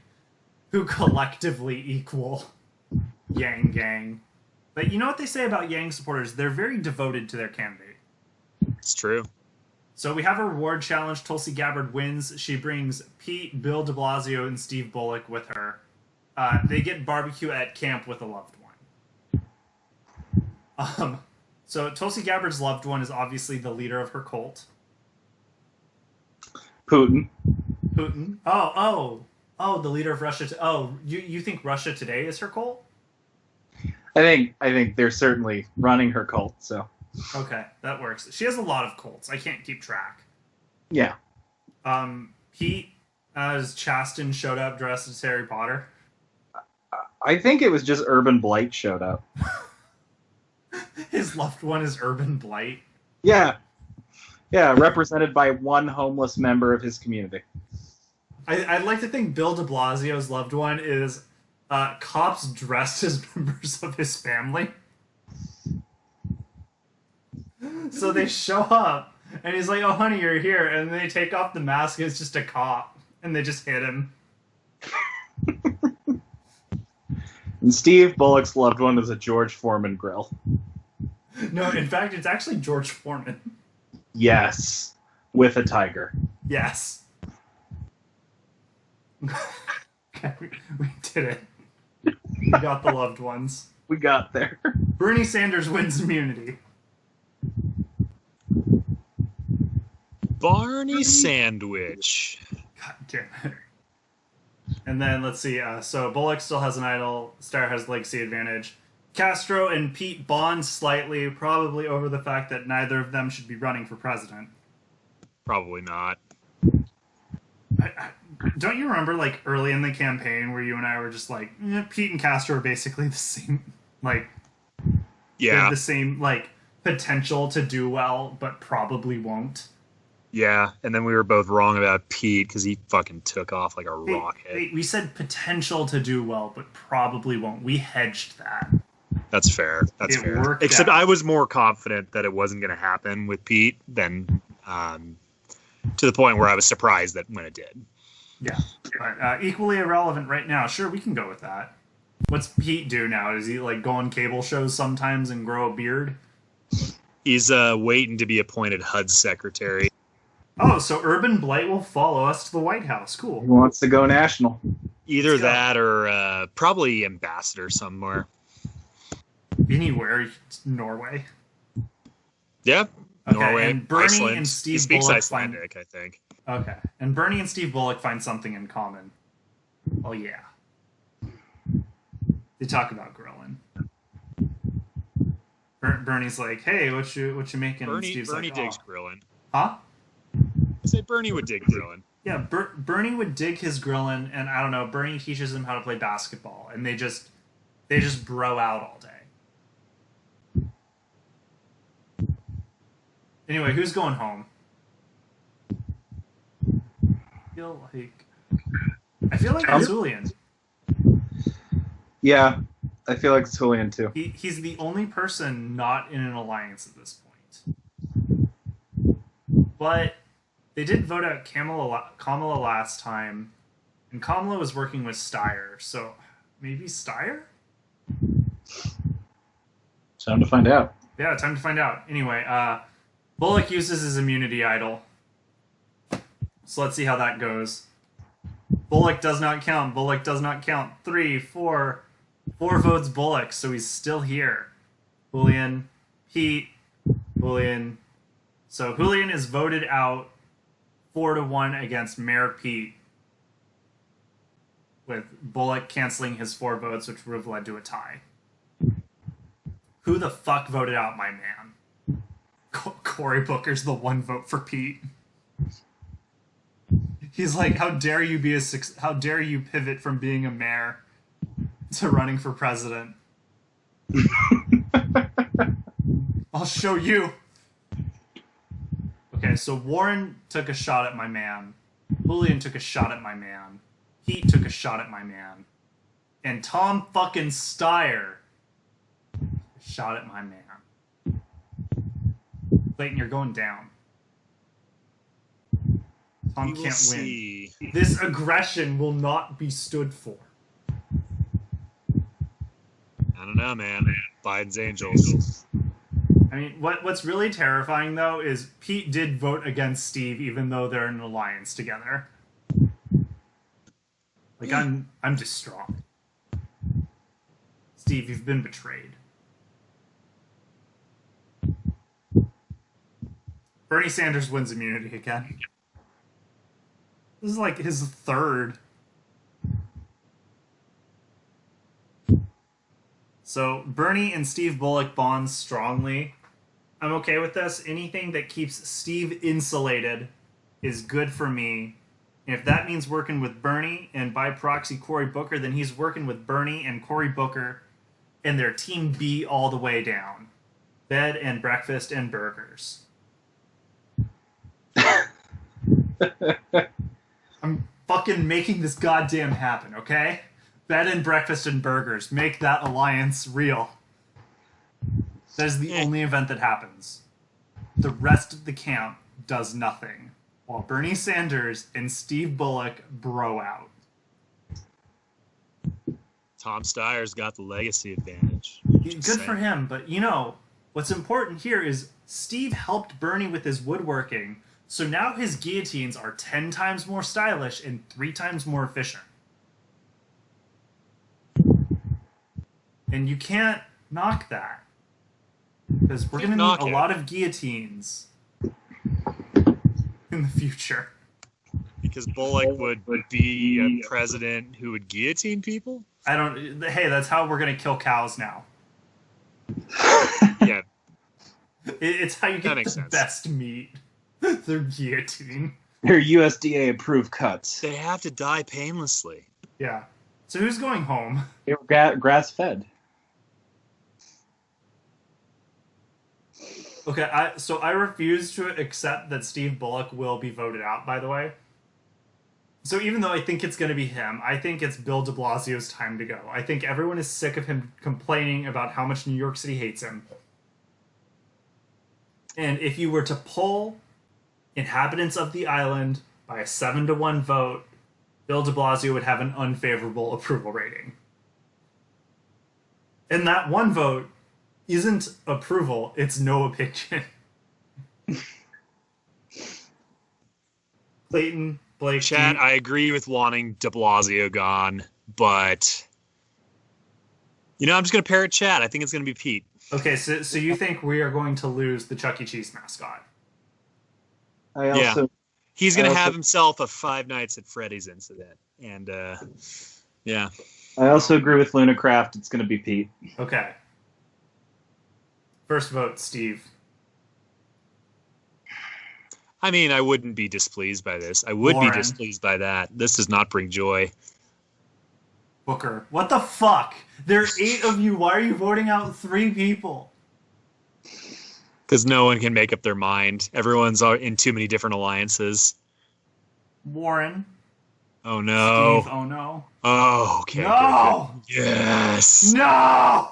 who collectively equal Yang Gang. But you know what they say about Yang supporters? They're very devoted to their candidate. It's true. So we have a reward challenge. Tulsi Gabbard wins. She brings Pete, Bill de Blasio, and Steve Bullock with her. They get barbecue at camp with a loved one. So Tulsi Gabbard's loved one is obviously the leader of her cult. Putin. Oh, the leader of Russia. You think Russia Today is her cult? I think they're certainly running her cult, so. Okay, that works. She has a lot of cults. I can't keep track. Yeah. Pete, as Chasten, showed up dressed as Harry Potter. I think it was just Urban Blight showed up. His loved one is Urban Blight. Yeah. Yeah, represented by one homeless member of his community. I'd like to think Bill de Blasio's loved one is cops dressed as members of his family. So they show up, and he's like, "Oh, honey, you're here," and they take off the mask, and it's just a cop, and they just hit him. And Steve Bullock's loved one is a George Foreman grill. No, in fact, it's actually George Foreman. Yes, with a tiger. Yes. Okay, we did it. We got the loved ones. We got there. Bernie Sanders wins immunity. Barney Sandwich. God damn it. And then let's see. So Bullock still has an idol. Starr has legacy advantage. Castro and Pete bond slightly, probably over the fact that neither of them should be running for president. Probably not. Don't you remember, like, early in the campaign where you and I were just like, Pete and Castro are basically the same, like, they Yeah. have the same, like, potential to do well, but probably won't. Yeah. And then we were both wrong about Pete because he fucking took off like a rocket. Hey, we said potential to do well, but probably won't. We hedged that. That's fair. That's It fair. worked Except out. I was more confident that it wasn't going to happen with Pete than to the point where I was surprised that when it did. Yeah, but equally irrelevant right now. Sure, we can go with that. What's Pete do now? Does he like go on cable shows sometimes and grow a beard? He's waiting to be appointed HUD secretary. Oh, so Urban Blight will follow us to the White House. Cool. He wants to go national. Either Let's go. that or probably ambassador somewhere. Anywhere, Norway. Yeah. Okay, Norway, and Bernie Iceland. and Steve he speaks Bullock Icelandic, I think. Okay, and Bernie and Steve Bullock find something in common. Oh yeah, they talk about grilling. Bernie's like, "Hey, what you making?" And Bernie Steve's like, digs "Oh." grilling. Huh? I say Bernie would dig grilling. Yeah, Bernie would dig his grilling, and I don't know. Bernie teaches him how to play basketball, and they just bro out all day. Anyway, who's going home? I feel like it's Julian. Yeah, I feel like it's Julian too. He's the only person not in an alliance at this point. But they did vote out Kamala last time, and Kamala was working with Steyer, so maybe Steyer? Time to find out. Yeah, time to find out. Anyway, Bullock uses his immunity idol. So let's see how that goes. Bullock does not count. Bullock does not count. 3, 4 votes Bullock, so he's still here. Julian, Pete, Julian. So Julian is voted out 4-1 against Mayor Pete, with Bullock canceling his 4 votes, which would have led to a tie. Who the fuck voted out my man? Cory Booker's the 1 vote for Pete. He's like, how dare you pivot from being a mayor to running for president? I'll show you. Okay, so Warren took a shot at my man. Julian took a shot at my man. Pete took a shot at my man. And Tom fucking Steyer shot at my man. Clayton, you're going down. Tom can't win. See. This aggression will not be stood for. I don't know, man. Biden's Angels. I mean, what's really terrifying, though, is Pete did vote against Steve, even though they're in an alliance together. Like, I'm distraught. Steve, you've been betrayed. Bernie Sanders wins immunity again. This is like his 3rd. So Bernie and Steve Bullock bond strongly. I'm okay with this. Anything that keeps Steve insulated is good for me. And if that means working with Bernie and by proxy Cory Booker, then he's working with Bernie and Cory Booker and their team B all the way down. Bed and breakfast and burgers. I'm fucking making this goddamn happen, okay? Bed and breakfast and burgers. Make that alliance real. That is the only event that happens. The rest of the camp does nothing, while Bernie Sanders and Steve Bullock bro out. Tom Steyer's got the legacy advantage. Good for him, but you know, what's important here is Steve helped Bernie with his woodworking, so now his guillotines are 10 times more stylish and 3 times more efficient. And you can't knock that. Because we're going to need a lot of guillotines in the future. Because Bullock would be a president who would guillotine people? Hey, that's how we're going to kill cows now. Yeah. It's how you get the best meat. They're guillotine. They're USDA approved cuts. They have to die painlessly. Yeah. So who's going home? They're grass fed. Okay, I refuse to accept that Steve Bullock will be voted out, by the way. So even though I think it's going to be him, I think it's Bill de Blasio's time to go. I think everyone is sick of him complaining about how much New York City hates him. And if you were to poll inhabitants of the island by a 7-1 vote, Bill de Blasio would have an unfavorable approval rating. And that one vote isn't approval, it's no opinion. Clayton, Blake... Chat, I agree with wanting de Blasio gone, but... You know, I'm just going to parrot chat. I think it's going to be Pete. Okay, so you think we are going to lose the Chuck E. Cheese mascot? Yeah. He's going to have himself a Five Nights at Freddy's incident. And, yeah. I also agree with Lunacraft. It's going to be Pete. Okay. First vote, Steve. I mean, I wouldn't be displeased by this. I would be displeased by that. This does not bring joy. Booker. What the fuck? There are 8 of you. Why are you voting out 3 people? Because no one can make up their mind. Everyone's in too many different alliances. Warren. Oh, no. Steve, oh, no. Oh, okay. No! Good. Yes! No!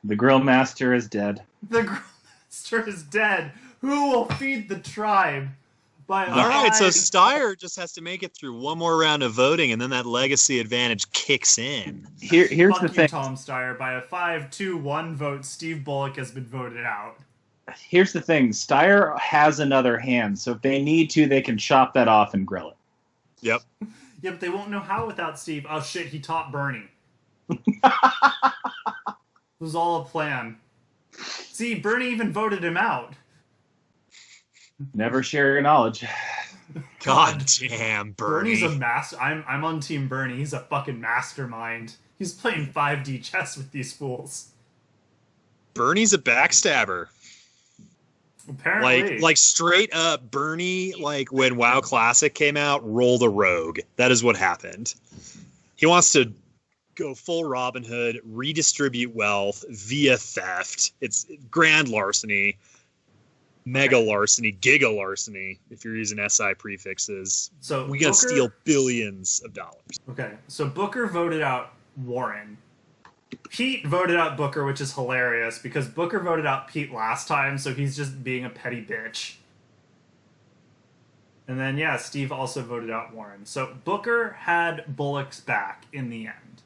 The Grill Master is dead. The Grill Master is dead. Who will feed the tribe? All right, so Steyer just has to make it through one more round of voting, and then that legacy advantage kicks in. Here's Fuck the you, thing. Tom Steyer. By a 5-2-1 vote, Steve Bullock has been voted out. Here's the thing. Steyer has another hand, so if they need to, they can chop that off and grill it. Yep. Yeah, but they won't know how without Steve. Oh, shit, he taught Bernie. It was all a plan. See, Bernie even voted him out. Never share your knowledge. God damn, Bernie. Bernie's a master. I'm on Team Bernie. He's a fucking mastermind. He's playing 5D chess with these fools. Bernie's a backstabber. Apparently. Like straight up, Bernie, like when WoW Classic came out, rolled a rogue. That is what happened. He wants to go full Robin Hood, redistribute wealth via theft. It's grand larceny, mega larceny, giga larceny, if you're using SI prefixes. So we gotta steal billions of dollars. Okay, so Booker voted out Warren. Pete voted out Booker, which is hilarious, because Booker voted out Pete last time, so he's just being a petty bitch. And then, yeah, Steve also voted out Warren. So Booker had Bullock's back in the end.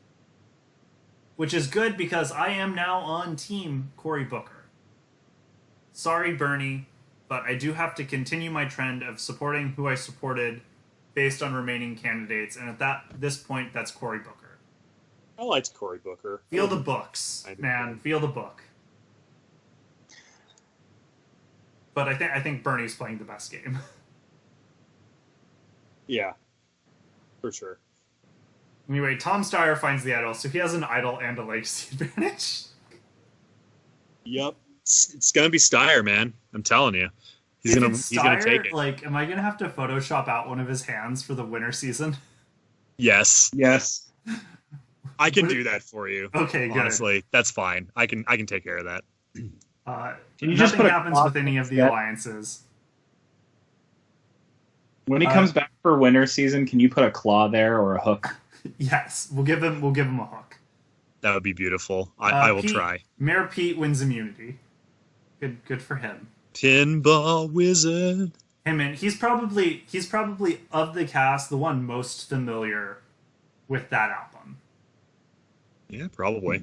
Which is good, because I am now on Team Cory Booker. Sorry, Bernie, but I do have to continue my trend of supporting who I supported based on remaining candidates, and at this point, that's Cory Booker. I liked Cory Booker. Feel the books, man. Feel the book. But I think Bernie's playing the best game. Yeah, for sure. Anyway, Tom Steyer finds the idol, so he has an idol and a legacy advantage. Yep, it's gonna be Steyer, man. I'm telling you, he's gonna take it. Like, am I gonna have to Photoshop out one of his hands for the winter season? Yes. I can do that for you. Okay, good. Honestly, that's fine. I can take care of that. Nothing happens with any of the alliances. When he comes back for winter season, can you put a claw there or a hook? Yes, we'll give him a hook. That would be beautiful. I will try. Mayor Pete wins immunity. Good for him. Pinball Wizard. Hey man, he's probably of the cast the one most familiar with that album. Yeah, probably.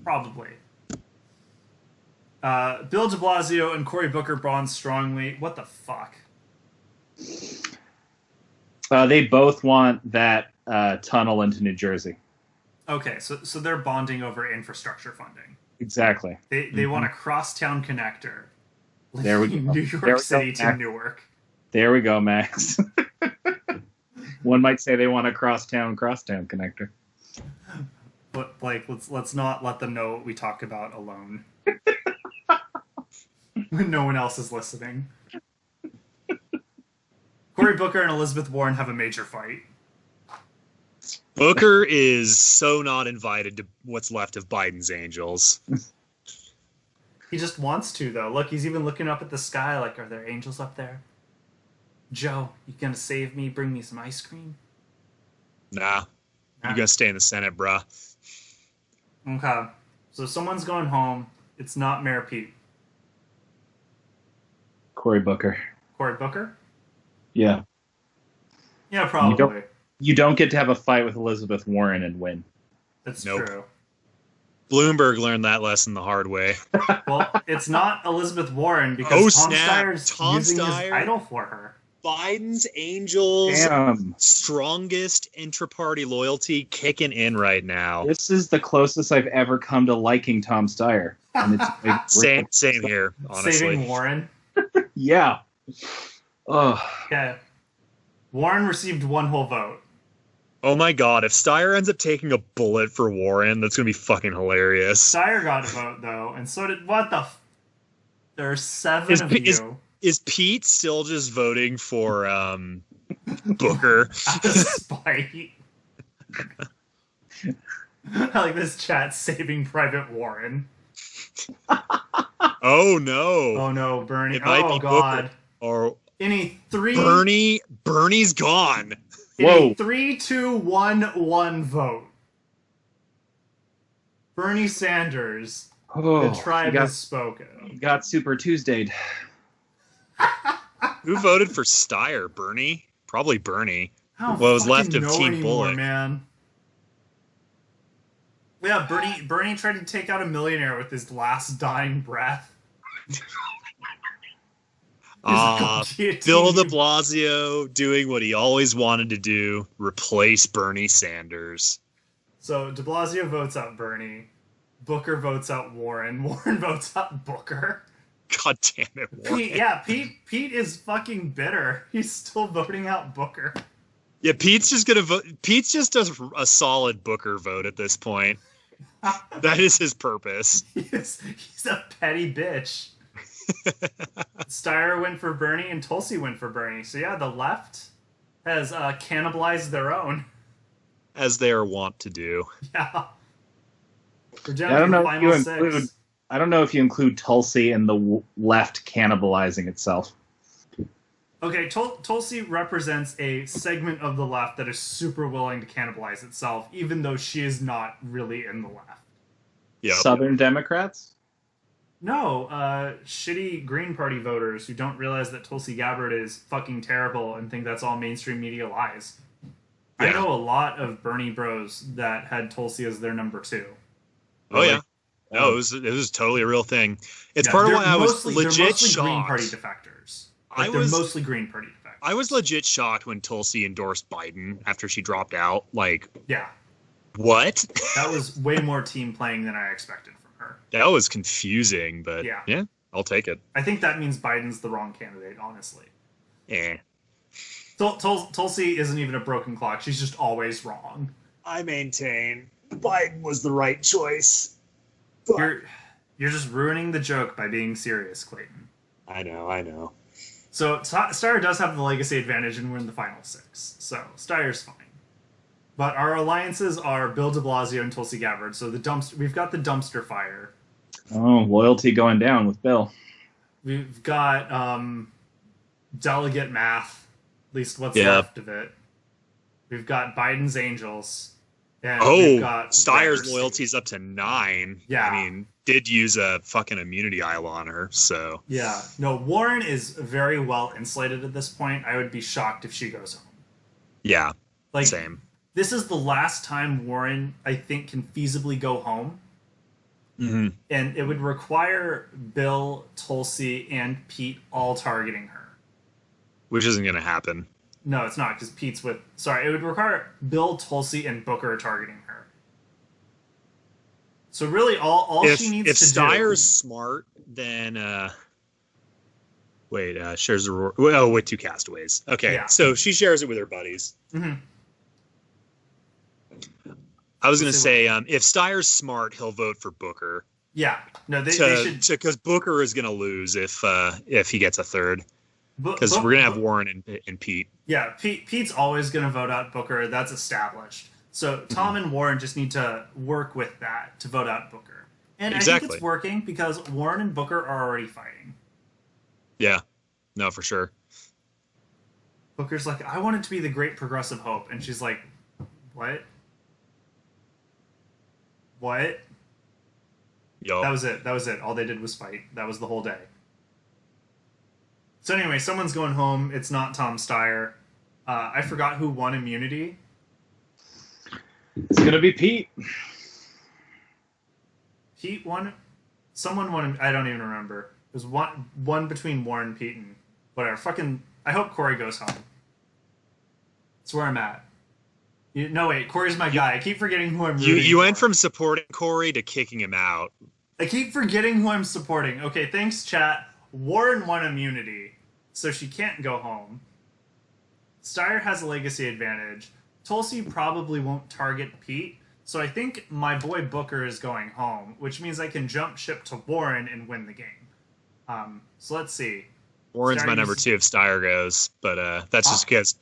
Probably. Bill de Blasio and Cory Booker bond strongly. What the fuck? They both want that tunnel into New Jersey. Okay, so they're bonding over infrastructure funding. Exactly. They want a crosstown connector. There we go. New York City to Newark. There we go, Max. One might say they want a crosstown connector. But like, let's not let them know what we talk about alone. When no one else is listening. Cory Booker and Elizabeth Warren have a major fight. Booker is so not invited to what's left of Biden's angels. He just wants to, though. Look, he's even looking up at the sky like, are there angels up there? Joe, you gonna save me, bring me some ice cream? Nah. You gotta stay in the Senate, bruh. Okay. So someone's going home. It's not Mayor Pete. Cory Booker. Cory Booker? Yeah. Yeah, probably. You don't get to have a fight with Elizabeth Warren and win. That's Nope. true. Bloomberg learned that lesson the hard way. Well, it's not Elizabeth Warren because Tom Steyer's using his Steyer? idol for her. Biden's angels' Damn. strongest intra-party loyalty kicking in right now. This is the closest I've ever come to liking Tom Steyer. And it's Same here, honestly. Saving Warren. Yeah. Oh. Okay. Warren received one whole vote. Oh my god, if Steyer ends up taking a bullet for Warren, that's gonna be fucking hilarious. Steyer got a vote, though, and so did... What the... There are seven of you. Is Pete still just voting for Booker? Out of spite. I like this chat, Saving Private Warren. Oh no. Oh no, Bernie. It might Oh be god. Booker. Or In a three... Bernie's gone. In Whoa. a 3-2-1-1 vote. Bernie Sanders, Oh, the tribe has spoken. got Super Tuesday'd. Who voted for Steyer? Bernie? Probably Bernie. I don't What was fucking left of know Team anymore, Bullock. man. Yeah, Bernie tried to take out a millionaire with his last dying breath. Bill de Blasio doing what he always wanted to do, replace Bernie Sanders. So de Blasio votes out Bernie. Booker votes out Warren. Warren votes out Booker. God damn it, Warren. Pete is fucking bitter. He's still voting out Booker. Yeah, Pete's just gonna vote. Pete's just a solid Booker vote at this point. That is his purpose. He's a petty bitch. Steyer went for Bernie and Tulsi went for Bernie. So yeah, the left has cannibalized their own. As they are wont to do. Yeah. We're down I don't to know the if final you include. six. I don't know if you include Tulsi in the left cannibalizing itself. Okay, Tulsi represents a segment of the left that is super willing to cannibalize itself, even though she is not really in the left. Yeah. Southern Democrats? No, shitty Green Party voters who don't realize that Tulsi Gabbard is fucking terrible and think that's all mainstream media lies. Yeah. I know a lot of Bernie bros that had Tulsi as their number 2. Oh yeah. No, it was totally a real thing. It's Yeah, part of they're why I was they're legit mostly shocked. Green Party defectors. They're mostly Green Party defectors. I was legit shocked when Tulsi endorsed Biden after she dropped out. Like, Yeah, what? that was way more team playing than I expected from her. That was confusing, but Yeah. I'll take it. I think that means Biden's the wrong candidate, honestly. Eh. Tulsi isn't even a broken clock. She's just always wrong. I maintain Biden was the right choice. You're just ruining the joke by being serious, Clayton. I know. So Steyer does have the legacy advantage, and we're in the final 6. So Steyer's fine. But our alliances are Bill de Blasio and Tulsi Gabbard. So we've got the dumpster fire. Oh, loyalty going down with Bill. We've got delegate math. At least what's Yeah. left of it. We've got Biden's Angels. And we've got Steyer's BrantSteele. loyalty's up to 9. Yeah. I mean, did use a fucking immunity idol on her, so. Yeah. No, Warren is very well insulated at this point. I would be shocked if she goes home. Yeah. Like, Same. This is the last time Warren, I think, can feasibly go home. Mm-hmm. And it would require Bill, Tulsi, and Pete all targeting her. Which isn't going to happen. No, it's not, because Pete's with... Sorry, it would require Bill, Tulsi, and Booker targeting her. So really, all she needs to do... If Steyer's smart, then... shares a... Oh, with 2 castaways. Okay, Yeah. so she shares it with her buddies. Mm-hmm. I was going to say, if Steyer's smart, he'll vote for Booker. Yeah. No, they should... Because Booker is going to lose if he gets a third. Because we're going to have Warren and Pete. Yeah, Pete's always going to vote out Booker. That's established. So Tom and Warren just need to work with that to vote out Booker. And I think it's working because Warren and Booker are already fighting. Yeah. No, for sure. Booker's like, I want it to be the great progressive hope. And she's like, what? What? Yo. That was it. All they did was fight. That was the whole day. So anyway, someone's going home. It's not Tom Steyer. I forgot who won immunity. It's going to be Pete. Pete won? Someone won. I don't even remember. It was one between Warren and Pete and whatever. I hope Corey goes home. That's where I'm at. No, wait. Corey's my guy. I keep forgetting who I'm rooting You went for. from supporting Corey to kicking him out. I keep forgetting who I'm supporting. Okay, thanks, chat. Warren won immunity, so she can't go home. Steyer has a legacy advantage. Tulsi probably won't target Pete, so I think my boy Booker is going home, which means I can jump ship to Warren and win the game. So let's see. Warren's my number 2 if Steyer goes, but that's just because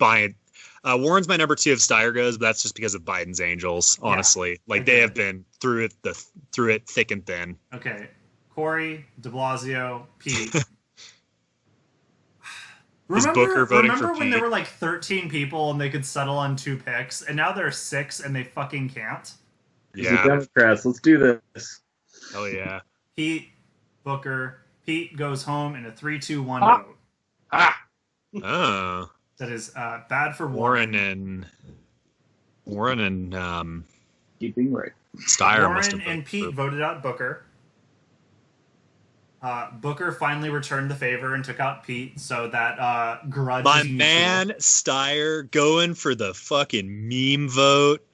Warren's my number 2 if Steyer goes, but that's just because of Biden's Angels. Honestly, they have been through it thick and thin. Okay, Corey, De Blasio, Pete. Remember when there were like 13 people and they could settle on 2 picks, and now there are 6 and they fucking can't? Yeah, Democrats. Let's do this. Hell yeah. Pete, Booker. Pete goes home in a 3-2-1 vote. Oh. That is bad for Warren and Keeping right. Steyer must have Warren and Pete voted out Booker. Booker finally returned the favor and took out Pete, so that grudge. My is mutual. man Steyer going for the fucking meme vote,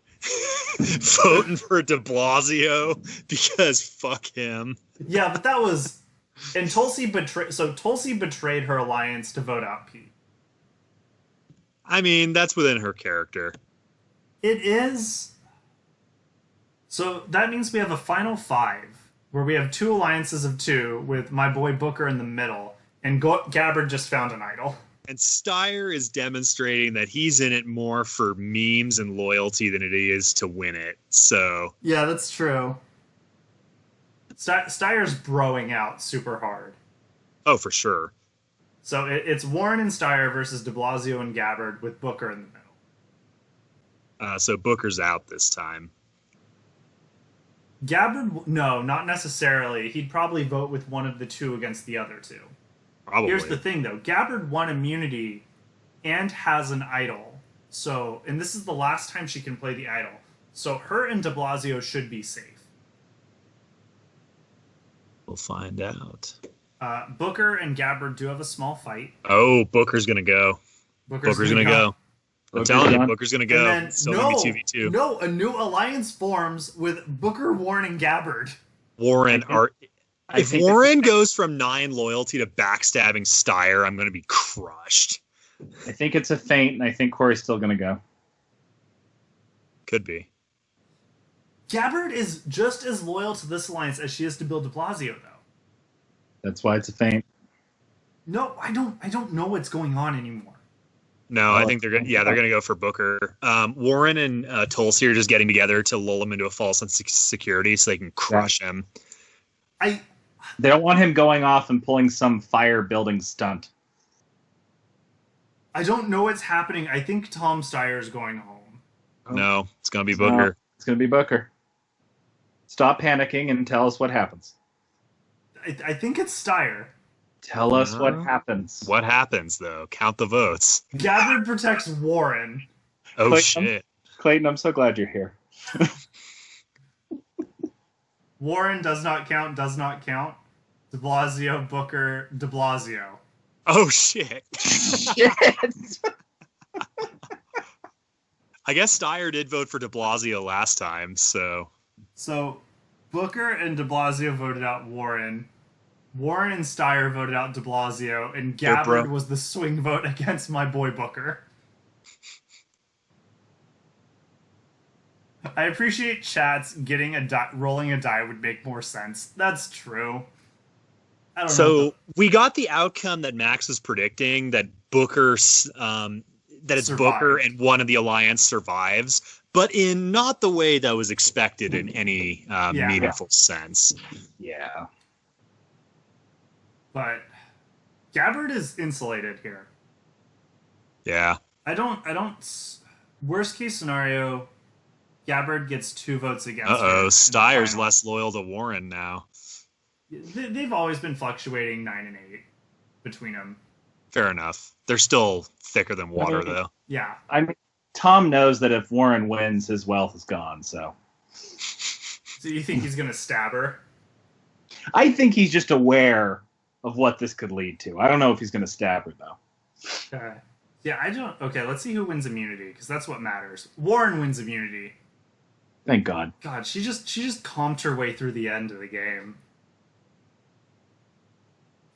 voting for De Blasio because fuck him. Yeah, but that was, and Tulsi betrayed her alliance to vote out Pete. I mean, that's within her character. It is. So that means we have a final 5. Where we have 2 alliances of 2 with my boy Booker in the middle, and Gabbard just found an idol. And Steyer is demonstrating that he's in it more for memes and loyalty than it is to win it. So yeah, that's true. Steyer's broing out super hard. Oh, for sure. So it's Warren and Steyer versus De Blasio and Gabbard with Booker in the middle. So Booker's out this time. Gabbard, no, not necessarily. He'd probably vote with one of the 2 against the other 2. Probably. Here's the thing, though. Gabbard won immunity and has an idol. So, and this is the last time she can play the idol. So her and De Blasio should be safe. We'll find out. Booker and Gabbard do have a small fight. Oh, Booker's going to go. Booker's going to go. I'm telling you, Booker's going to go. And then, Still going to be 2v2. No, a new alliance forms with Booker, Warren, and Gabbard. Warren If Warren goes from 9 loyalty to backstabbing Steyer, I'm going to be crushed. I think it's a feint, and I think Corey's still going to go. Could be. Gabbard is just as loyal to this alliance as she is to Bill de Blasio, though. That's why it's a feint. No, I don't know what's going on anymore. No, I think they're going to go for Booker. Warren and Tulsi are just getting together to lull him into a false sense of security so they can crush him. They don't want him going off and pulling some fire building stunt. I don't know what's happening. I think Tom Steyer's going home. No, it's gonna be No, Booker. it's going to be Booker. Stop panicking and tell us what happens. I think it's Steyer. Tell us what No. happens. What happens though? Count the votes. Gabbard protects Warren. Oh Clayton? shit! Clayton, I'm so glad you're here. Warren does not count, does not count. De Blasio, Booker, de Blasio. Oh shit! Shit! I guess Steyer did vote for De Blasio last time, so So Booker and de Blasio voted out Warren. Warren and Steyer voted out de Blasio, and Gabbard bro. was the swing vote against my boy Booker. I appreciate chats getting rolling a die would make more sense. That's true. I don't know. So we got the outcome that Max was predicting, that Booker's that it's Survived. Booker and one of the alliance survives, but in not the way that was expected in any meaningful sense. Yeah. But Gabbard is insulated here. Yeah. I don't. Worst case scenario, Gabbard gets 2 votes against. her in the Steyer's final. less loyal to Warren now. They've always been fluctuating 9 and 8 between them. Fair enough. They're still thicker than water, though. Yeah. I mean, Tom knows that if Warren wins, his wealth is gone, so. So you think he's gonna stab her? I think he's just aware of what this could lead to. I don't know if he's going to stab her, though. Okay. Yeah, I don't. Okay, let's see who wins immunity because that's what matters. Warren wins immunity. Thank God. God, she just comped her way through the end of the game.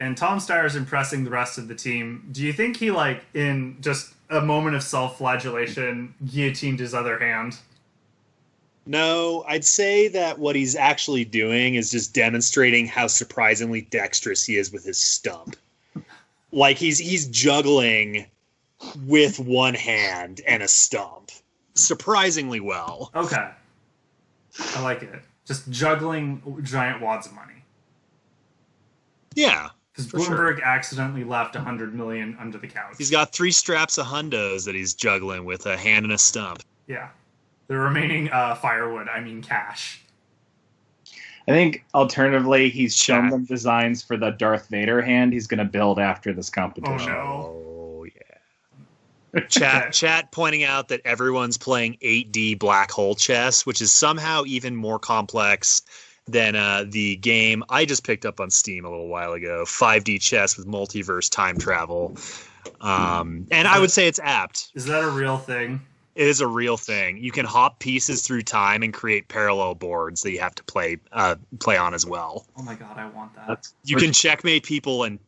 And Tom Steyer's impressing the rest of the team. Do you think he, like, in just a moment of self-flagellation, guillotined his other hand? No, I'd say that what he's actually doing is just demonstrating how surprisingly dexterous he is with his stump. Like he's juggling with one hand and a stump surprisingly well. Okay. I like it. Just juggling giant wads of money. Yeah, Because for sure. Bloomberg accidentally left $100 million under the couch. He's got 3 straps of hundos that he's juggling with a hand and a stump. Yeah. The remaining firewood, I mean cash. I think, alternatively, he's shown Chat. them designs for the Darth Vader hand he's going to build after this competition. Oh, Oh yeah. Chat pointing out that everyone's playing 8D black hole chess, which is somehow even more complex than the game I just picked up on Steam a little while ago, 5D chess with multiverse time travel. And I would say it's apt. Is that a real thing? It is a real thing. You can hop pieces through time and create parallel boards that you have to play on as well. Oh my god, I want that. That's You can checkmate people and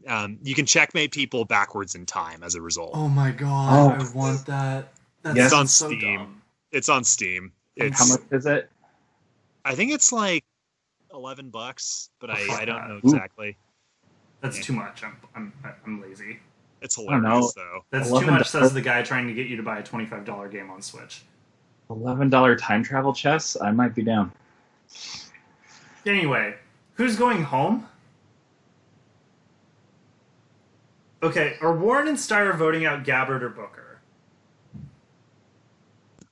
you can checkmate people backwards in time as a result. Oh my god, Oh. I want that. That Yes. sounds It's on so Steam. dumb. It's on Steam. It's How much is it? I think it's like $11, but Oh, fuck I don't that. know exactly. That's too much. I'm lazy. It's don't know. hilarious though. That's too $11. much, says the guy trying to get you to buy a $25 game on Switch. $11 time travel chess? I might be down. Anyway, who's going home? Okay, are Warren and Steyer voting out Gabbard or Booker?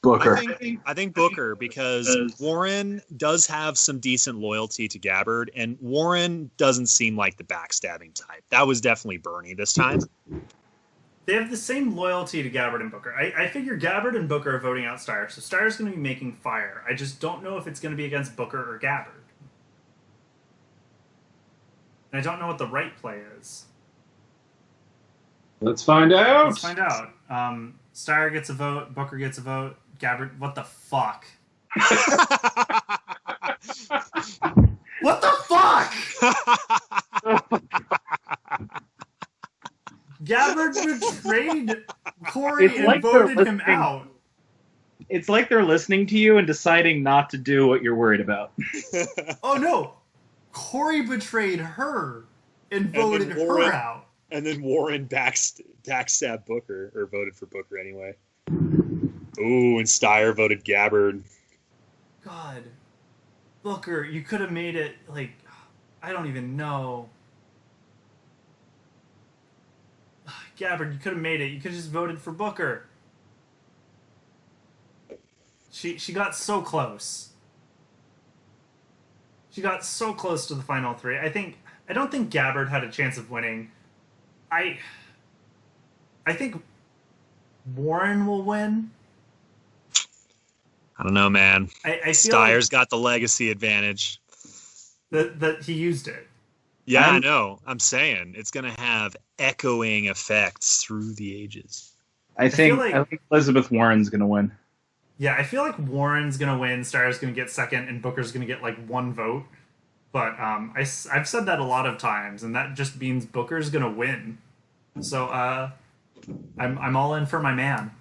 Booker. I think Booker, because Warren does have some decent loyalty to Gabbard, and Warren doesn't seem like the backstabbing type. That was definitely Bernie this time. They have the same loyalty to Gabbard and Booker. I figure Gabbard and Booker are voting out Steyer, so Steyer's going to be making fire. I just don't know if it's going to be against Booker or Gabbard. And I don't know what the right play is. Let's find out. Let's find out. Steyer gets a vote, Booker gets a vote, Gabbard... What the fuck? What the fuck? Gabbard betrayed Corey It's and like they're voted him listening. out. It's like they're listening to you and deciding not to do what you're worried about. Oh no! Corey betrayed her and then voted Warren- her out. And then Warren backstabbed Booker, or voted for Booker anyway. Ooh, and Steyer voted Gabbard. God. Booker, you could have made it, like, I don't even know. Gabbard, you could have made it. You could have just voted for Booker. She got so close. She got so close to the final three. I don't think Gabbard had a chance of winning. I think Warren will win. I don't know, man. I feel Steyer's got the legacy advantage. that he used it. Yeah, I know. I'm saying it's going to have echoing effects through the ages. I think like Elizabeth Warren's going to win. Yeah, I feel like Warren's going to win, Steyer's going to get second, and Booker's going to get like one vote. But I've said that a lot of times, and that just means Booker's going to win. So I'm all in for my man.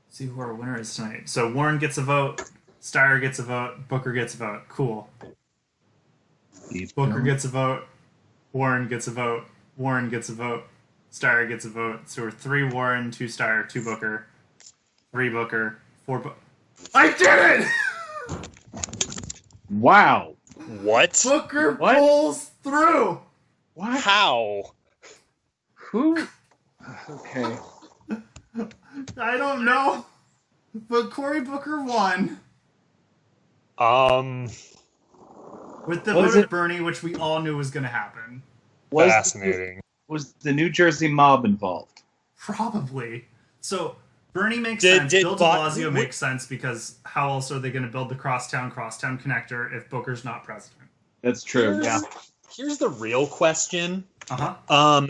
See who our winner is tonight. So Warren gets a vote, Steyer gets a vote, Booker gets a vote. Cool. Booker gets a vote, Warren gets a vote, Warren gets a vote, Steyer gets a vote. So we're 3 Warren, 2 Steyer, 2 Booker, 3 Booker, 4 I did it! Wow. What? Booker pulls through! What? How? Who? Okay. I don't know. But Cory Booker won. With the vote of Bernie, which we all knew was going to happen. Fascinating. Was the New Jersey mob involved? Probably. So Bernie makes sense. Bill de Blasio makes sense because how else are they going to build the crosstown connector if Booker's not president? That's true. Yeah. Here's the real question. Uh-huh.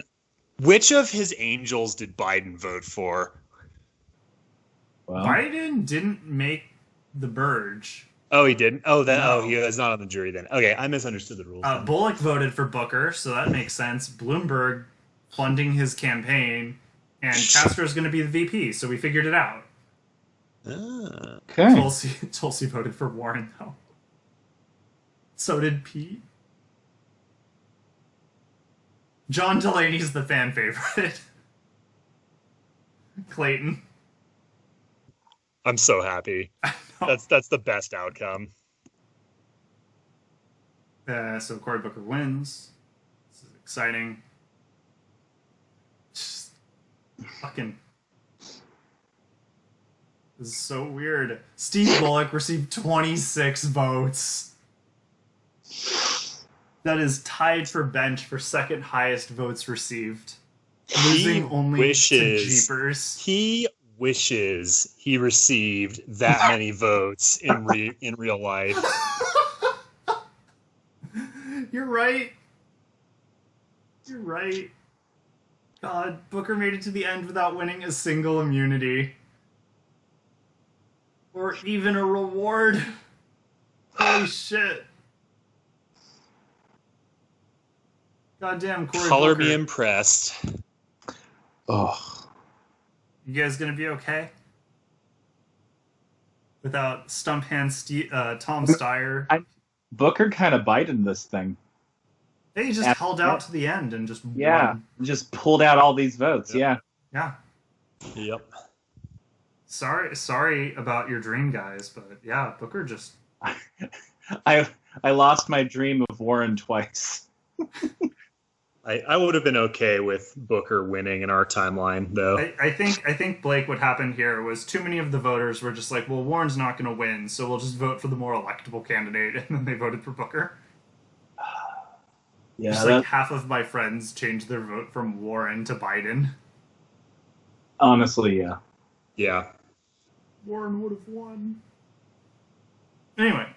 Which of his angels did Biden vote for? Well, Biden didn't make the Burge. Oh, he didn't? No. He was not on the jury then. Okay, I misunderstood the rules. Bullock voted for Booker, so that makes sense. Bloomberg funding his campaign, and Castro's going to be the VP, so we figured it out. okay. Tulsi voted for Warren, though. So did Pete. John Delaney's the fan favorite. Clayton. I'm so happy. That's the best outcome. So Cory Booker wins. This is exciting. Just fucking. This is so weird. Steve Bullock received 26 votes. That is tied for bench for second highest votes received. Losing only to Jeepers. He wishes he received that many votes in real life. You're right. You're right. God, Booker made it to the end without winning a single immunity. Or even a reward. Holy shit. Goddamn, Cory Color Booker. me impressed. Oh. You guys gonna be okay? Without stump hand Tom Steyer? Booker kind of Biden this thing. He just held out to the end and just won. won. Just pulled out all these votes. Yep. Yeah. Yep. Sorry about your dream, guys, but yeah, Booker just... I lost my dream of Warren twice. I would have been okay with Booker winning in our timeline, though. I think, Blake, what happened here was too many of the voters were just like, well, Warren's not going to win, so we'll just vote for the more electable candidate, and then they voted for Booker. Yeah, just like half of my friends changed their vote from Warren to Biden. Honestly, yeah. Yeah. Warren would have won. Anyway,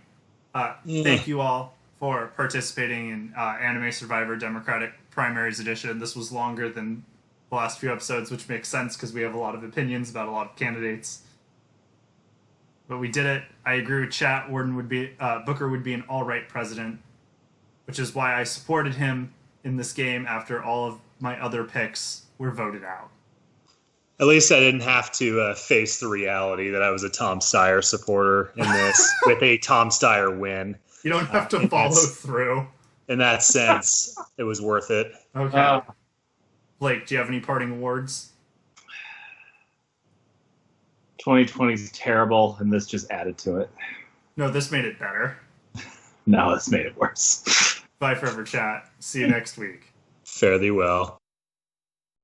thank you all for participating in Anime Survivor Democratic Primaries Edition. This was longer than the last few episodes, which makes sense because we have a lot of opinions about a lot of candidates. But we did it. I agree with chat. Booker would be an all-right president, which is why I supported him in this game after all of my other picks were voted out. At least I didn't have to face the reality that I was a Tom Steyer supporter in this with a Tom Steyer win. You don't have to follow through. In that sense, it was worth it. Okay. Blake, do you have any parting words? 2020 is terrible, and this just added to it. No, this made it better. No, this made it worse. Bye, Forever Chat. See you next week. Fare thee well.